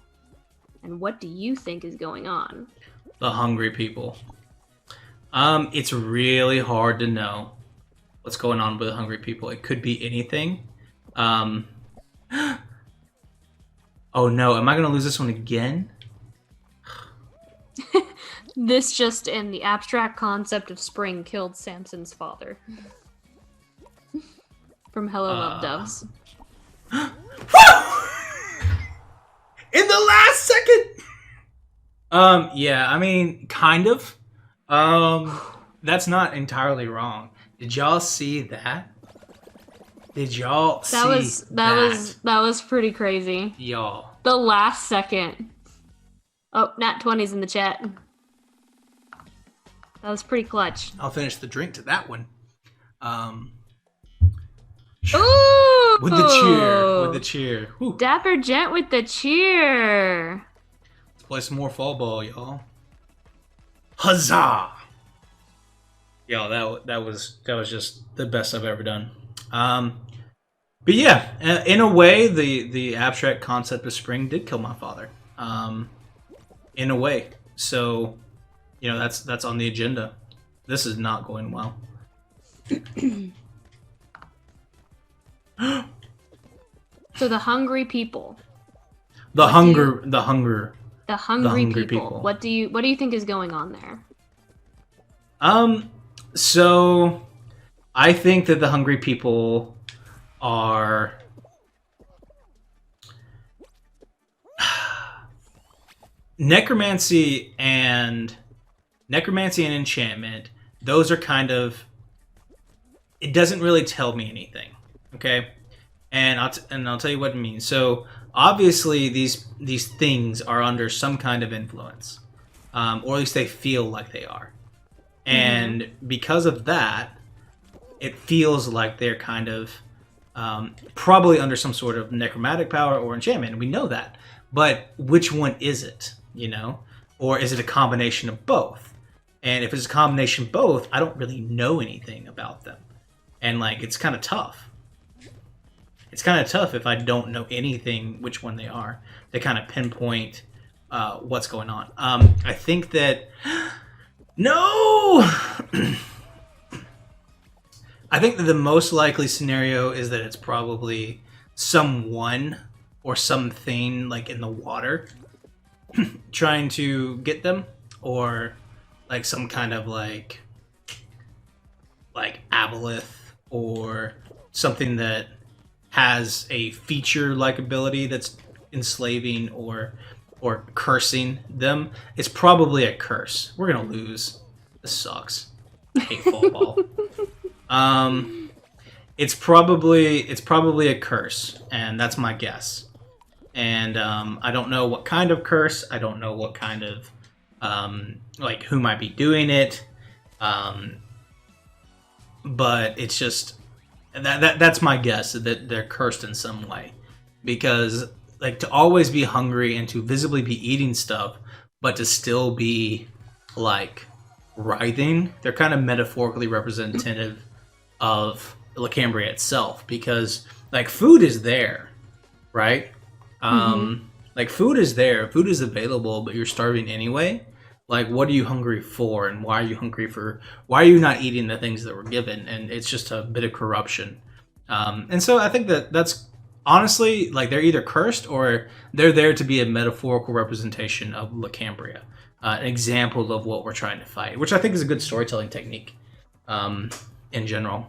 And what do you think is going on? The hungry people. It's really hard to know what's going on with the hungry people. It could be anything. Oh no, am I going to lose this one again? This just in, the abstract concept of spring killed Samson's father. From Hello Love Doves. In the last second! Yeah, I mean, kind of. That's not entirely wrong. Did y'all see that? Did y'all see that? That was pretty crazy. Y'all. The last second. Oh, Nat 20's in the chat. That was pretty clutch. I'll finish the drink to that one. Ooh! With the cheer. Whew. Dapper Gent with the cheer. Let's play some more fall ball, y'all. Huzzah! Yo, that was just the best I've ever done. But yeah, in a way, the abstract concept of spring did kill my father. In a way, so that's on the agenda. This is not going well. So the hungry people. The What do you, hunger, the hunger, the the hungry hungry people. people. What do you think is going on there? So I think that the hungry people are necromancy and enchantment. Those are kind of, it doesn't really tell me anything. Okay, and I'll tell you what it means. So obviously these things are under some kind of influence, or at least they feel like they are, and because of that, it feels like they're kind of probably under some sort of necromantic power or enchantment. And we know that, but which one is it? You know, or is it a combination of both? And if it's a combination of both, I don't really know anything about them, and like it's kind of tough. It's kind of tough if I don't know anything which one they are to kind of pinpoint what's going on. I think that no. I think that the most likely scenario is that it's probably someone or something like in the water trying to get them, or like some kind of like aboleth or something that has a feature like ability that's enslaving or cursing them. It's probably a curse. We're gonna lose. This sucks. I hate fall ball. It's probably a curse, and that's my guess. And I don't know what kind of curse. I don't know what kind of like who might be doing it. But it's just that's my guess, that they're cursed in some way, because like to always be hungry and to visibly be eating stuff, but to still be like writhing, they're kind of metaphorically representative of Lacambria itself, because like food is there, right? Like food is there, food is available, but you're starving anyway. Like, what are you hungry for, and why are you hungry for? Why are you not eating the things that were given? And it's just a bit of corruption. And so I think that that's honestly like they're either cursed or they're there to be a metaphorical representation of Lacambria, an example of what we're trying to fight, which I think is a good storytelling technique in general.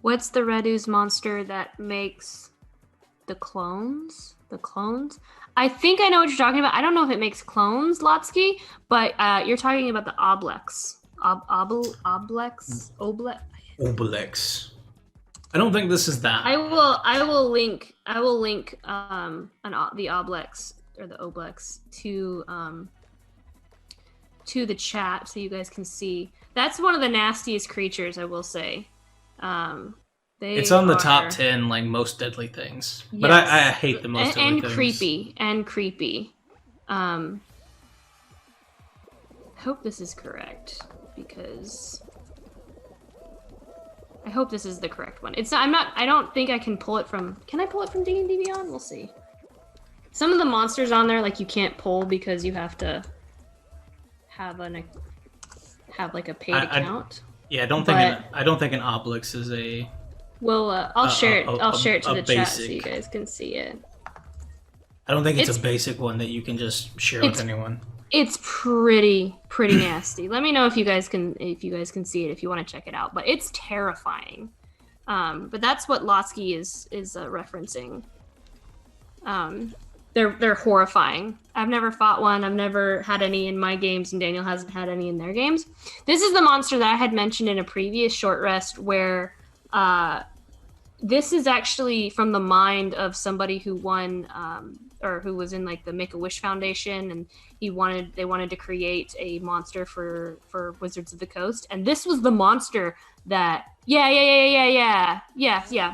What's the red ooze monster that makes the clones? The clones? I think I know what you're talking about. I don't know if it makes clones, Lotsky, but you're talking about the Oblex. Oblex? Obelix. I don't think this is that. I will link the Oblex or the Oblex to the chat so you guys can see. That's one of the nastiest creatures, I will say. It's on the top 10 like most deadly things, yes. But I hate the most deadly things. And creepy. I hope this is correct, because I hope this is the correct one. It's not. I don't think I can pull it from. Can I pull it from D&D Beyond? We'll see. Some of the monsters on there, like, you can't pull because you have to have like a paid account. Yeah, I don't think an Obelix is a. Well, I'll share it. I'll share it to the chat so you guys can see it. I don't think it's a basic one that you can just share with anyone. It's pretty nasty. Let me know if you guys can see it, if you want to check it out. But it's terrifying. But that's what Lotsky is referencing. They're horrifying. I've never fought one. I've never had any in my games, and Daniel hasn't had any in their games. This is the monster that I had mentioned in a previous short rest, where this is actually from the mind of somebody who won or who was in like the Make-A-Wish Foundation, and they wanted to create a monster for Wizards of the Coast, and this was the monster that yeah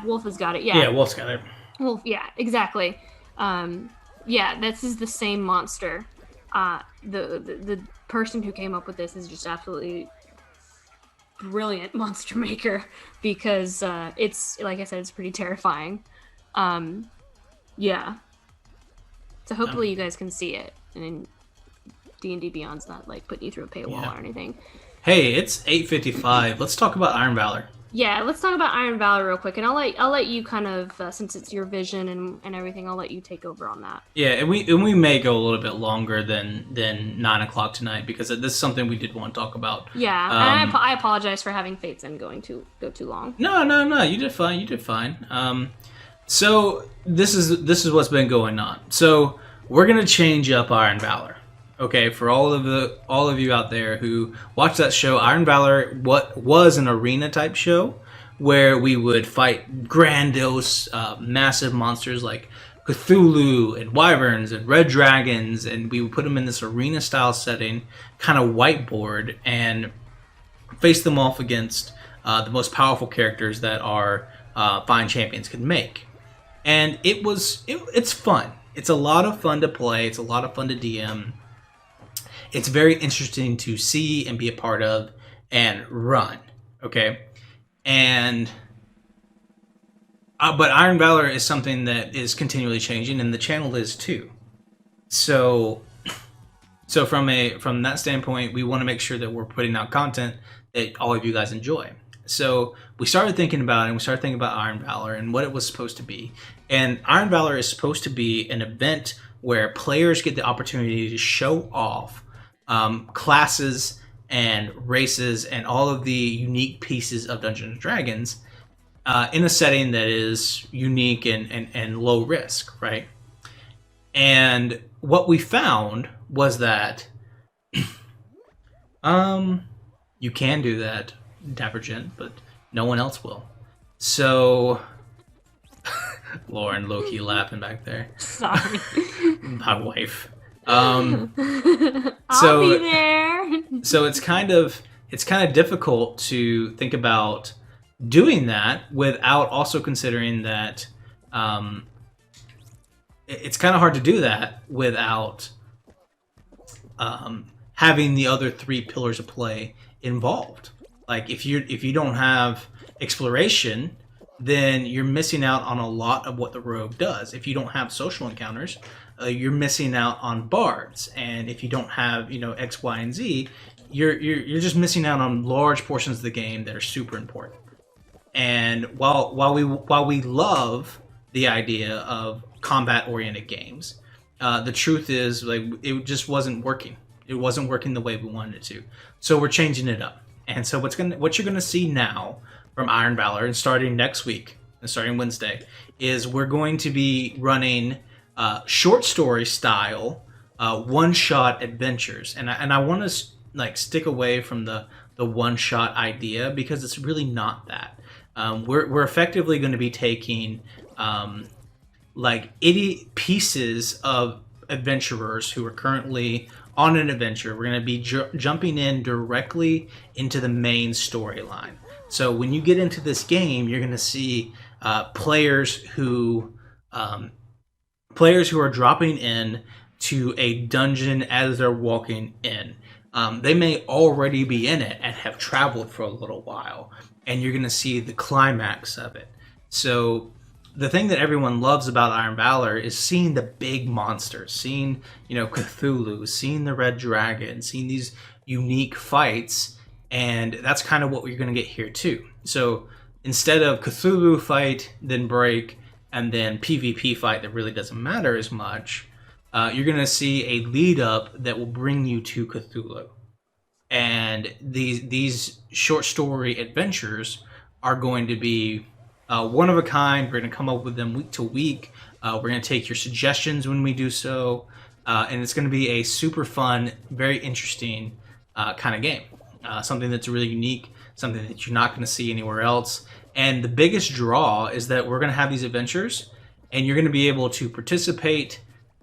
Wolf has got it. Yeah, Wolf's got it. Wolf, yeah, exactly. This is the same monster. The person who came up with this is just absolutely brilliant monster maker, because it's, like I said, it's pretty terrifying. So hopefully you guys can see it, and D&D Beyond's not like putting you through a paywall or anything. Hey, it's 8:55. Let's talk about Iron Valor. Yeah, let's talk about Iron Valor real quick, and I'll let you kind of since it's your vision and everything, I'll let you take over on that. Yeah, and we may go a little bit longer than 9 o'clock tonight because this is something we did want to talk about. Yeah, and Um, I apologize for having Fates and go too long. no, no, no, you did fine. You did fine. So this is what's been going on. So we're gonna change up Iron Valor. Okay, for all of you out there who watch that show, Iron Valor, what was an arena type show where we would fight grandiose, massive monsters like Cthulhu and wyverns and red dragons, and we would put them in this arena style setting, kind of whiteboard, and face them off against the most powerful characters that our fine champions could make. And it's fun. It's a lot of fun to play. It's a lot of fun to DM. It's very interesting to see and be a part of and run. Okay, and but Iron Valor is something that is continually changing, and the channel is too. So from that standpoint, we want to make sure that we're putting out content that all of you guys enjoy. So we started thinking about it, and we started thinking about Iron Valor and what it was supposed to be. And Iron Valor is supposed to be an event where players get the opportunity to show off classes and races and all of the unique pieces of Dungeons and Dragons in a setting that is unique and low risk, right? And what we found was that you can do that, Dapper Gent, but no one else will. So Lauren low-key laughing back there. Sorry. My wife. I'll So be there. so it's kind of difficult to think about doing that without also considering that it's kind of hard to do that without having the other three pillars of play involved. Like if you don't have exploration, then you're missing out on a lot of what the rogue does. If you don't have social encounters, you're missing out on bards, and if you don't have X, Y, and Z, you're just missing out on large portions of the game that are super important. And while we love the idea of combat oriented games, the truth is like it just wasn't working. It wasn't working the way we wanted it to. So we're changing it up. And so what you're gonna see now from Iron Valor, and starting next week, and starting Wednesday, is we're going to be running short story style one shot adventures. And I want to like stick away from the one shot idea because it's really not that. We're effectively going to be taking like itty pieces of adventurers who are currently on an adventure. We're going to be jumping in directly into the main storyline. So when you get into this game, you're going to see players who are dropping in to a dungeon as they're walking in. They may already be in it and have traveled for a little while, and you're going to see the climax of it. So the thing that everyone loves about Iron Valor is seeing the big monsters, seeing Cthulhu, seeing the Red Dragon, seeing these unique fights, and that's kind of what we're going to get here too. So instead of Cthulhu fight, then break, and then PvP fight that really doesn't matter as much, you're going to see a lead up that will bring you to Cthulhu. And these short story adventures are going to be one of a kind. We're going to come up with them week to week. We're going to take your suggestions when we do so. And it's going to be a super fun, very interesting kind of game. Something that's really unique, something that you're not going to see anywhere else. And the biggest draw is that we're going to have these adventures, and you're going to be able to participate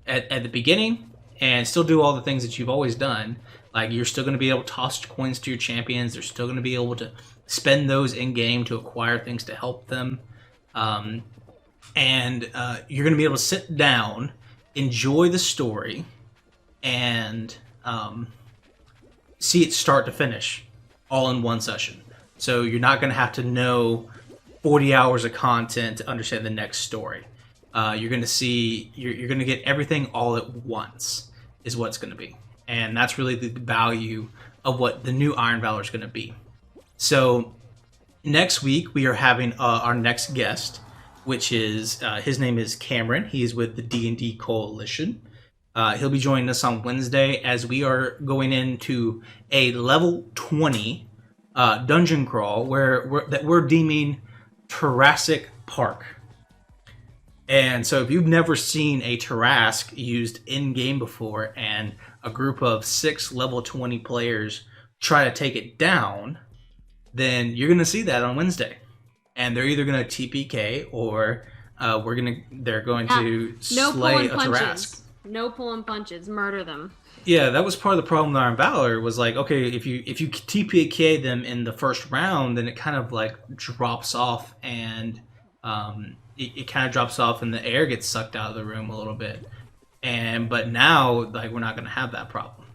at the beginning and still do all the things that you've always done. Like you're still going to be able to toss coins to your champions. They're still going to be able to spend those in game to acquire things to help them. And you're going to be able to sit down, enjoy the story, and see it start to finish all in one session. So you're not going to have to know 40 hours of content to understand the next story. You're going to see, you're going to get everything all at once is what it's going to be. And that's really the value of what the new Iron Valor is going to be. So Next week we are having our next guest, which is his name is Cameron. He is with the D&D Coalition. He'll be joining us on Wednesday as we are going into a level 20 dungeon crawl that we're deeming Jurassic Park. And so if you've never seen a Tarrasque used in game before and a group of 6 level 20 players try to take it down, then you're going to see that on Wednesday. And they're either going to TPK or they're going to slay a Tarrasque. No pulling punches. Murder them. Yeah, that was part of the problem with Iron Valor. Was like, okay, if you TPK them in the first round, then it kind of like drops off, and it kind of drops off, and the air gets sucked out of the room a little bit. But now, like, we're not going to have that problem.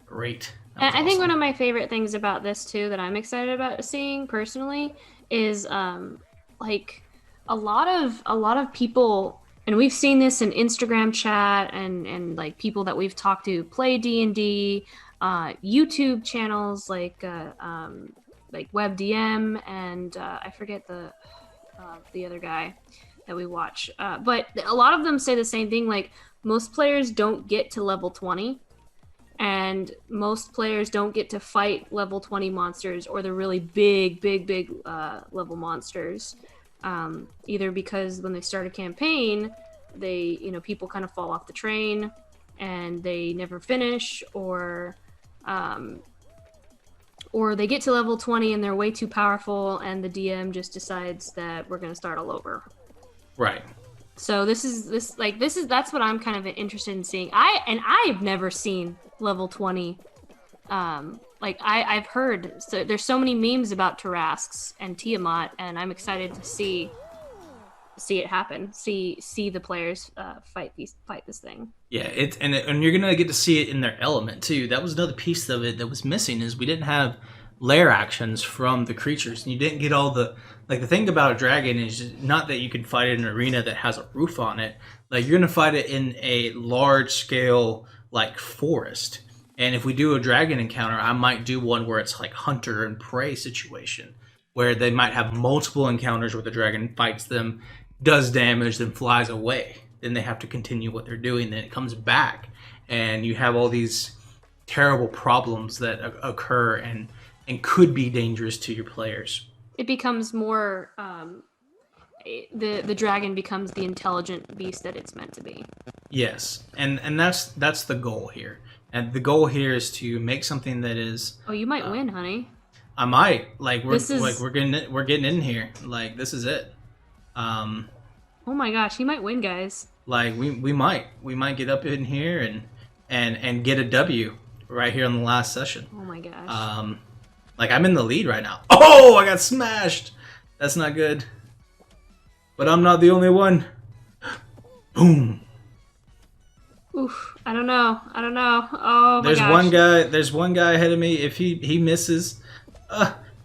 Great. And I think one of my favorite things about this too, that I'm excited about seeing personally, is like a lot of people. And we've seen this in Instagram chat and like people that we've talked to play D&D, YouTube channels like WebDM and I forget the other guy that we watch. But a lot of them say the same thing. Like most players don't get to level 20, and most players don't get to fight level 20 monsters or the really big level monsters. Either because when they start a campaign, people kind of fall off the train and they never finish, or they get to level 20 and they're way too powerful and the DM just decides that we're going to start all over. Right. So that's what I'm kind of interested in seeing. I've never seen level 20. I've heard, so there's so many memes about Tarrasques and Tiamat, and I'm excited to see it happen. See the players fight this thing. Yeah, and you're gonna get to see it in their element too. That was another piece of it that was missing, is we didn't have lair actions from the creatures, and you didn't get all the thing about a dragon is not that you can fight it in an arena that has a roof on it. Like you're gonna fight it in a large scale like forest. And if we do a dragon encounter, I might do one where it's like hunter and prey situation, where they might have multiple encounters where the dragon fights them, does damage, then flies away. Then they have to continue what they're doing. Then it comes back, and you have all these terrible problems that occur and could be dangerous to your players. It becomes more. The dragon becomes the intelligent beast that it's meant to be. Yes, and that's the goal here. And the goal here is to make something that is. Oh, you might win, honey. I might. We're getting in here. Like this is it. Oh my gosh, he might win, guys. Like we might get up in here and get a W right here on the last session. Oh my gosh. Like I'm in the lead right now. Oh, I got smashed. That's not good. But I'm not the only one. Boom. Oof, I don't know. Oh my gosh. There's one guy ahead of me. If he misses,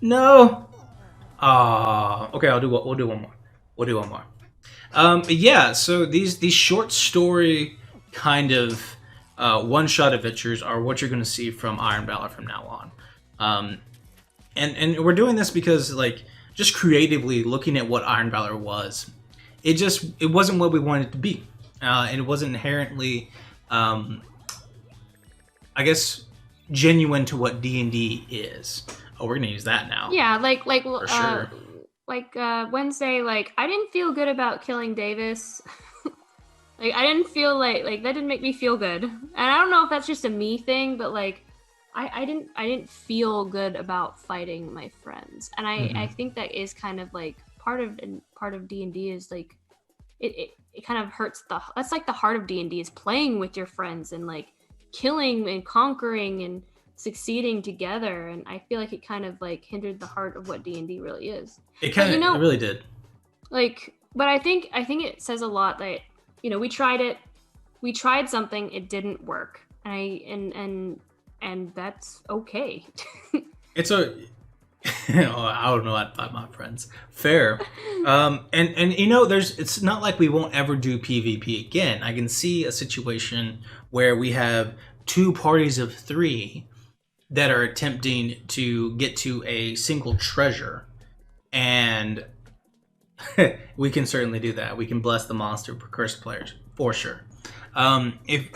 no. Okay, we'll do one more. Yeah, so these short story kind of one-shot adventures are what you're going to see from Iron Valor from now on. And we're doing this because like just creatively looking at what Iron Valor was, it wasn't what we wanted it to be. And it wasn't inherently, I guess, genuine to what D&D is. Oh, we're gonna use that now. Yeah, for sure. Wednesday, like I didn't feel good about killing Davis. Like I didn't feel like that didn't make me feel good, and I don't know if that's just a me thing, but like I didn't feel good about fighting my friends, and I think that is kind of like part of D&D is like it kind of hurts that's like the heart of D&D is playing with your friends and like killing and conquering and succeeding together, and I feel like it kind of like hindered the heart of what D&D really is. It kind of it really did. Like, but I think it says a lot that we tried something, it didn't work, and that's okay. It's a I don't know about my friends. Fair. And it's not like we won't ever do PvP again. I can see a situation where we have two parties of 3 that are attempting to get to a single treasure, and we can certainly do that. We can bless the monster for cursed players for sure. If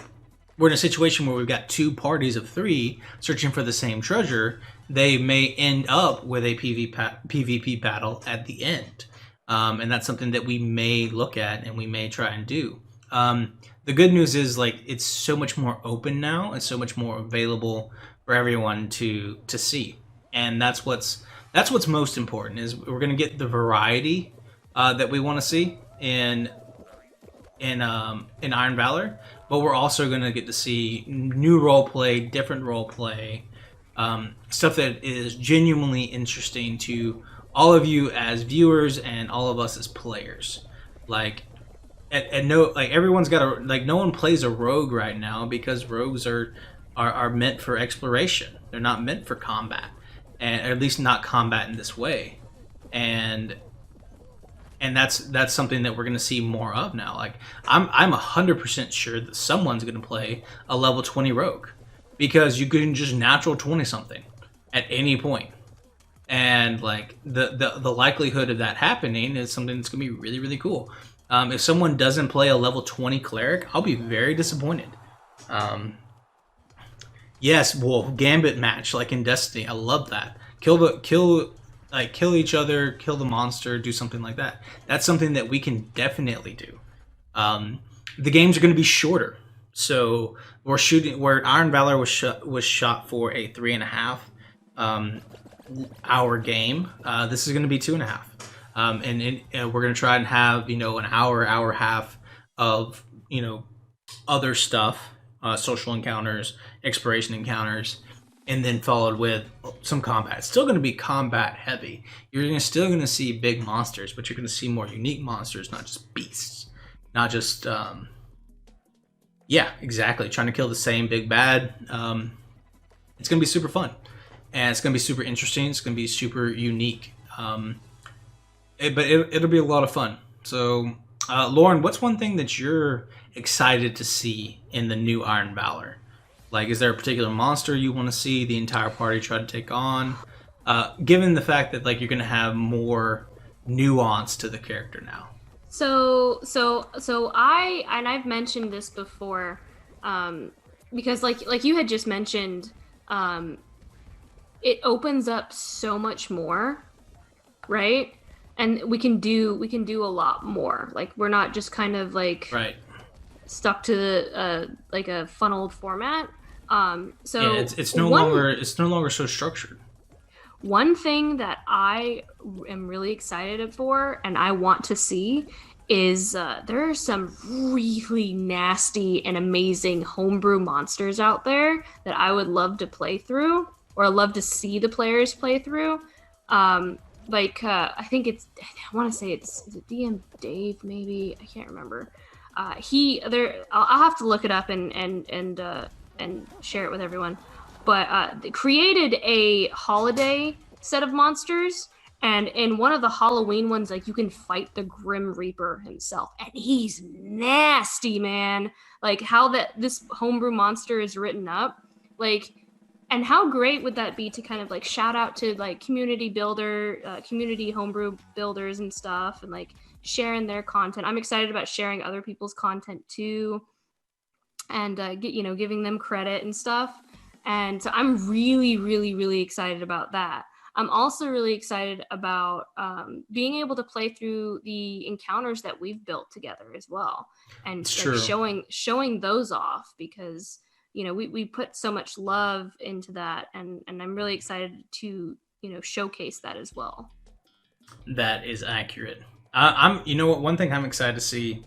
we're in a situation where we've got two parties of three searching for the same treasure, they may end up with a PvP battle at the end. And that's something that we may look at and we may try and do. The good news is like it's so much more open now. It's so much more available for everyone to see, and that's what's most important. Is we're going to get the variety that we want to see in Iron Valor, but we're also going to get to see new role play, different role play, stuff that is genuinely interesting to all of you as viewers and all of us as players. Like, and no, like everyone's got a like. No one plays a rogue right now because rogues are meant for exploration. They're not meant for combat, and or at least not combat in this way. And that's something that we're going to see more of now. Like I'm 100% sure that someone's going to play a level 20 rogue because you can just natural 20 something at any point. And like the likelihood of that happening is something that's going to be really really cool. If someone doesn't play a level 20 cleric, I'll be very disappointed. Yes, well, Gambit match like in Destiny, I love that. Kill each other, kill the monster, do something like that. That's something that we can definitely do. The games are going to be shorter, so we're shooting where Iron Valor was shot for a 3.5 hour game. This is going to be 2.5. And we're gonna try and have an hour, hour and a half of other stuff, social encounters, exploration encounters, and then followed with some combat. It's still gonna be combat heavy. You're still gonna see big monsters, but you're gonna see more unique monsters, not just beasts, not just yeah, exactly, trying to kill the same big bad. It's gonna be super fun, and it's gonna be super interesting. It's gonna be super unique. But it'll be a lot of fun. So, Lauren, what's one thing that you're excited to see in the new Iron Valor? Like, is there a particular monster you want to see the entire party try to take on? Given the fact that like you're going to have more nuance to the character now. So I've mentioned this before, because like you had just mentioned, it opens up so much more, right? And we can do a lot more. Like we're not just kind of like right stuck to like a funneled format. So yeah, it's no longer so structured. One thing that I am really excited for and I want to see is there are some really nasty and amazing homebrew monsters out there that I would love to play through or love to see the players play through. I think I want to say it's DM Dave, maybe I can't remember. I'll have to look it up and share it with everyone. But they created a holiday set of monsters, and in one of the Halloween ones, like you can fight the Grim Reaper himself, and he's nasty, man. Like how this homebrew monster is written up, like. And how great would that be to kind of like shout out to like community homebrew builders and stuff, and like sharing their content. I'm excited about sharing other people's content too, and giving them credit and stuff. And so I'm really, really, really excited about that. I'm also really excited about being able to play through the encounters that we've built together as well, and like, showing those off because. We put so much love into that, and I'm really excited to showcase that as well. That is accurate. I'm one thing I'm excited to see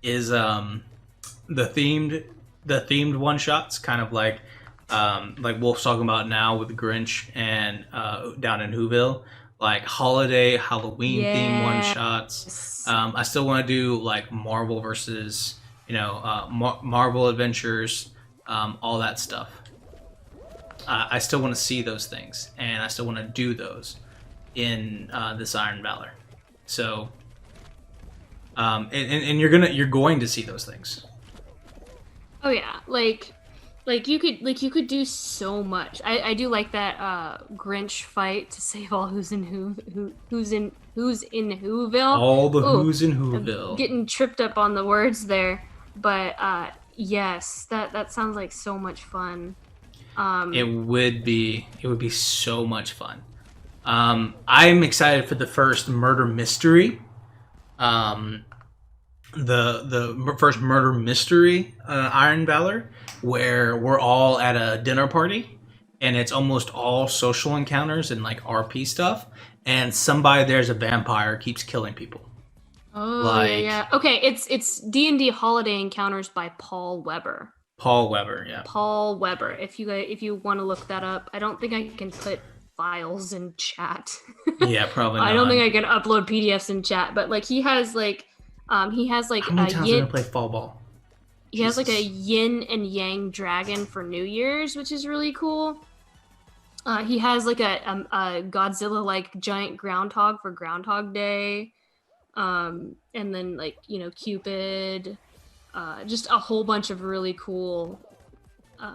is the themed one shots, kind of like Wolf's talking about now with the Grinch and down in Whoville, like holiday Halloween themed one shots. I still want to do like Marvel versus Marvel Adventures. All that stuff. I still want to see those things, and I still want to do those in this Iron Valor. So, and you're going to see those things. Oh yeah, like Like you could do so much. I do like that Grinch fight to save all who's in Whoville. All the Ooh, who's in I'm Whoville. getting tripped up on the words there. But yes, that sounds like so much fun. It would be so much fun. I'm excited for the first murder mystery. Um, the first murder mystery Iron Valor, where we're all at a dinner party, and it's almost all social encounters and like RP stuff, and somebody there's a vampire keeps killing people. Oh yeah, Like yeah. Okay, it's D&D Holiday Encounters by Paul Weber. Paul Weber, yeah. Paul Weber. If you want to look that up, I don't think I can put files in chat. Yeah, probably not. I don't think I can upload PDFs in chat, but like he has like how many times are we gonna play fall ball? He has like a yin and yang dragon for New Year's, which is really cool. He has like a Godzilla like giant groundhog for Groundhog Day. And then like, you know, Cupid, just a whole bunch of really cool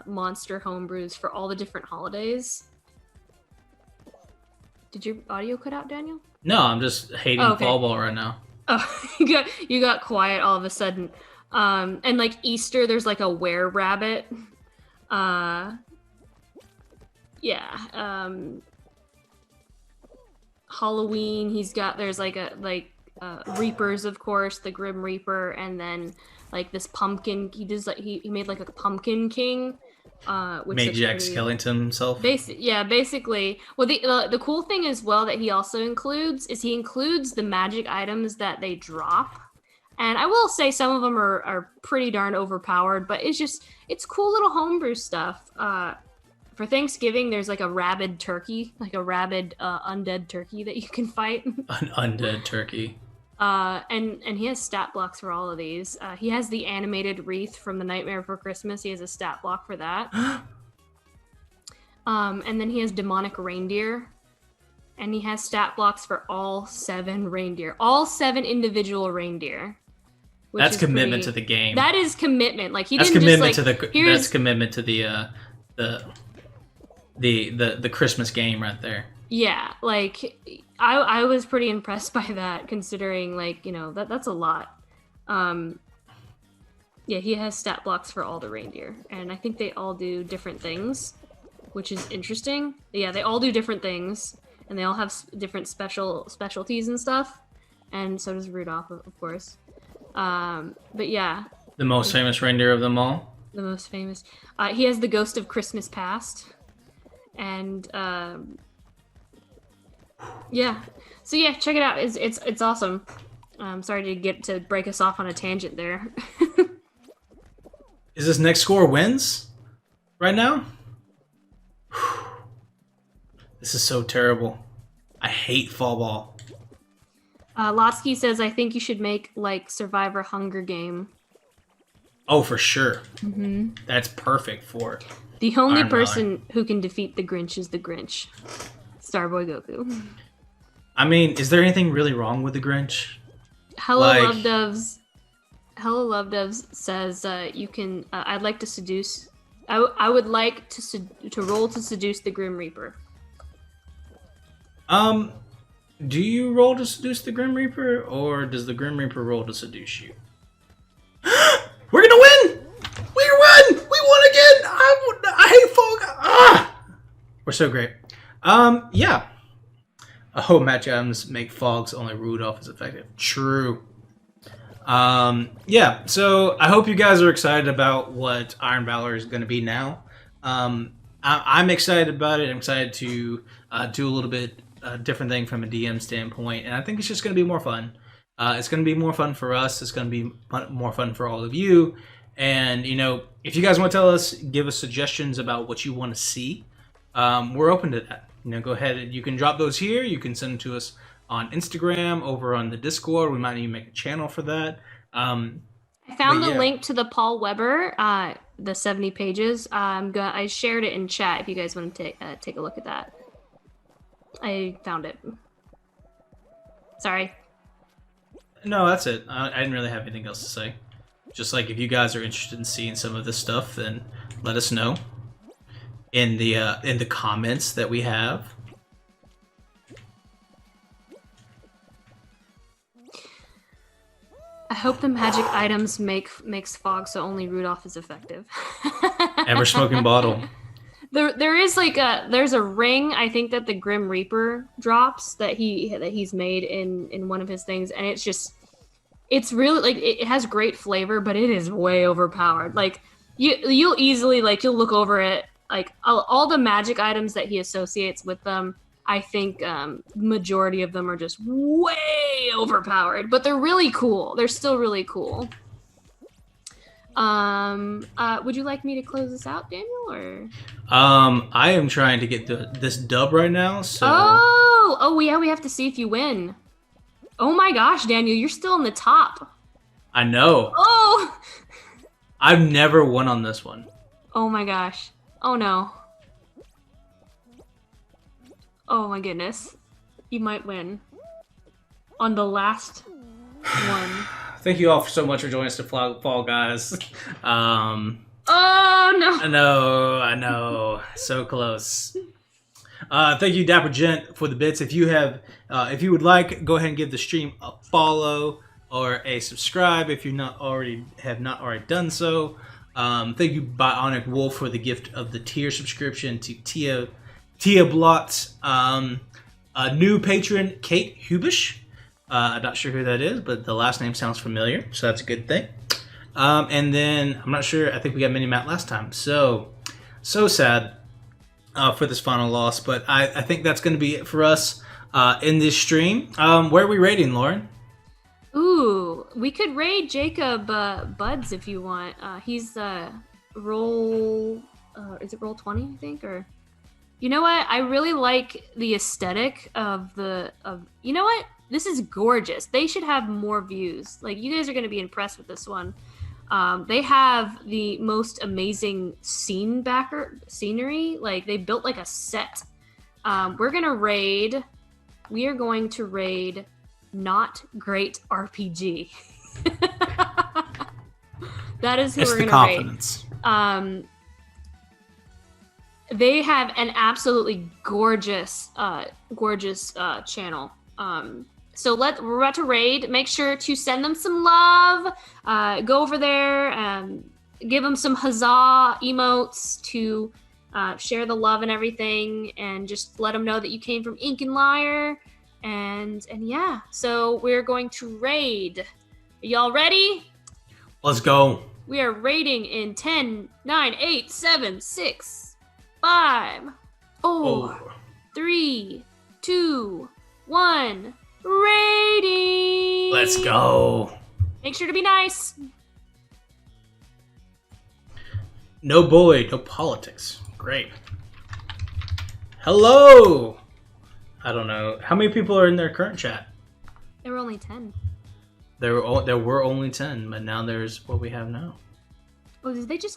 monster homebrews for all the different holidays. Did your audio cut out, Daniel? No, I'm just hating fall ball right now. Oh, you got quiet all of a sudden. And like Easter, there's like a were-rabbit. Yeah. Halloween, there's like Reapers, of course, the Grim Reaper, and then like this pumpkin. He made like a pumpkin king. Which made Jack Skellington himself. Basically. Well, the cool thing as well that he also includes the magic items that they drop. And I will say some of them are pretty darn overpowered, but it's cool little homebrew stuff. For Thanksgiving, there's like a rabid turkey, like a rabid undead turkey that you can fight. An undead turkey. And he has stat blocks for all of these. He has the animated wreath from The Nightmare Before Christmas. He has a stat block for that. And then he has demonic reindeer. And he has stat blocks for all 7 reindeer. All 7 individual reindeer. That's commitment to the game. That is commitment. Like that's commitment to the Christmas game right there. Yeah, like I was pretty impressed by that, considering like, you know, that's a lot. Yeah, he has stat blocks for all the reindeer, and I think they all do different things, which is interesting. Yeah, they all do different things, and they all have different specialties and stuff. And so does Rudolph, of course. But yeah, the most famous reindeer of them all. The most famous. He has the Ghost of Christmas Past, and yeah. So yeah, check it out. It's awesome. Sorry to break us off on a tangent there. Is this next score wins right now? This is so terrible. I hate fall ball. Lotsky says, I think you should make like Survivor Hunger Game. Oh, for sure. Mm-hmm. That's perfect for it. The only person who can defeat the Grinch is the Grinch. Starboy Goku. I mean, is there anything really wrong with the Grinch? Hello Love Doves says, you can, I'd like to seduce, I would like to roll to seduce the Grim Reaper. Do you roll to seduce the Grim Reaper, or does the Grim Reaper roll to seduce you? We're gonna win! We won! We won again! I hate Fall Guys! We're so great. Yeah. Oh, Matt Adams make fogs, only Rudolph is effective. True. Yeah, so I hope you guys are excited about what Iron Valor is going to be now. I'm excited about it. I'm excited to do a little bit different thing from a DM standpoint, and I think it's just going to be more fun. It's going to be more fun for us. It's going to be more fun for all of you. And, you know, if you guys want to tell us, give us suggestions about what you want to see, we're open to that. You know, go ahead and you can drop those here. You can send them to us on Instagram, over on the Discord. We might even make a channel for that. I found the link to the Paul Weber, the 70 pages. I shared it in chat if you guys want to take a look at that. I found it. Sorry. No, that's it. I didn't really have anything else to say. Just like if you guys are interested in seeing some of this stuff, then let us know in the comments that we have. I hope the magic items makes fog so only Rudolph is effective. Ever smoking bottle. There is there's a ring I think that the Grim Reaper drops that he's made in one of his things, and it's really like it has great flavor, but it is way overpowered. Like you'll easily you'll look over it, like all the magic items that he associates with them. I think majority of them are just way overpowered, but they're really cool. They're still really cool. Would you like me to close this out, Daniel, or? I am trying to get this dub right now, so. Oh yeah, we have to see if you win. Oh my gosh, Daniel, you're still in the top. I know. Oh! I've never won on this one. Oh my gosh. Oh no. Oh my goodness. You might win. On the last one. Thank you all so much for joining us to Fall Guys. Oh no! I know. So close. Thank you, Dapper Gent, for the bits. If you would like, go ahead and give the stream a follow or a subscribe if you have not already done so. Thank you, Bionic Wolf, for the gift of the tier subscription to Tia Blot, a new patron, Kate Hubish. I'm not sure who that is, but the last name sounds familiar, so that's a good thing. And then, I'm not sure, I think we got Mini-Matt last time. So sad for this final loss, but I think that's going to be it for us in this stream. Where are we rating, Lauren? Ooh, we could raid Jacob Buds if you want. He's roll... is it roll 20, I think, or... You know what? I really like the aesthetic of you know what? This is gorgeous. They should have more views. Like, you guys are going to be impressed with this one. They have the most amazing scenery. Like, they built like a set. We are going to raid Not Great RPG. That is who we're going to raid. They have an absolutely gorgeous channel. So we're about to raid. Make sure to send them some love. Go over there and give them some huzzah emotes to share the love and everything, and just let them know that you came from Ink and Lyre. And yeah, so we're going to raid. Are y'all ready? Let's go. We are raiding in 10, 9, 8, 7, 6, 5, 4, 3, 2, 1. Rating. Let's go. Make sure to be nice. No bully, no politics. Great. Hello. I don't know how many people are in their current chat. There were only 10. There were only 10, but now there's what we have now. Oh, did they just go?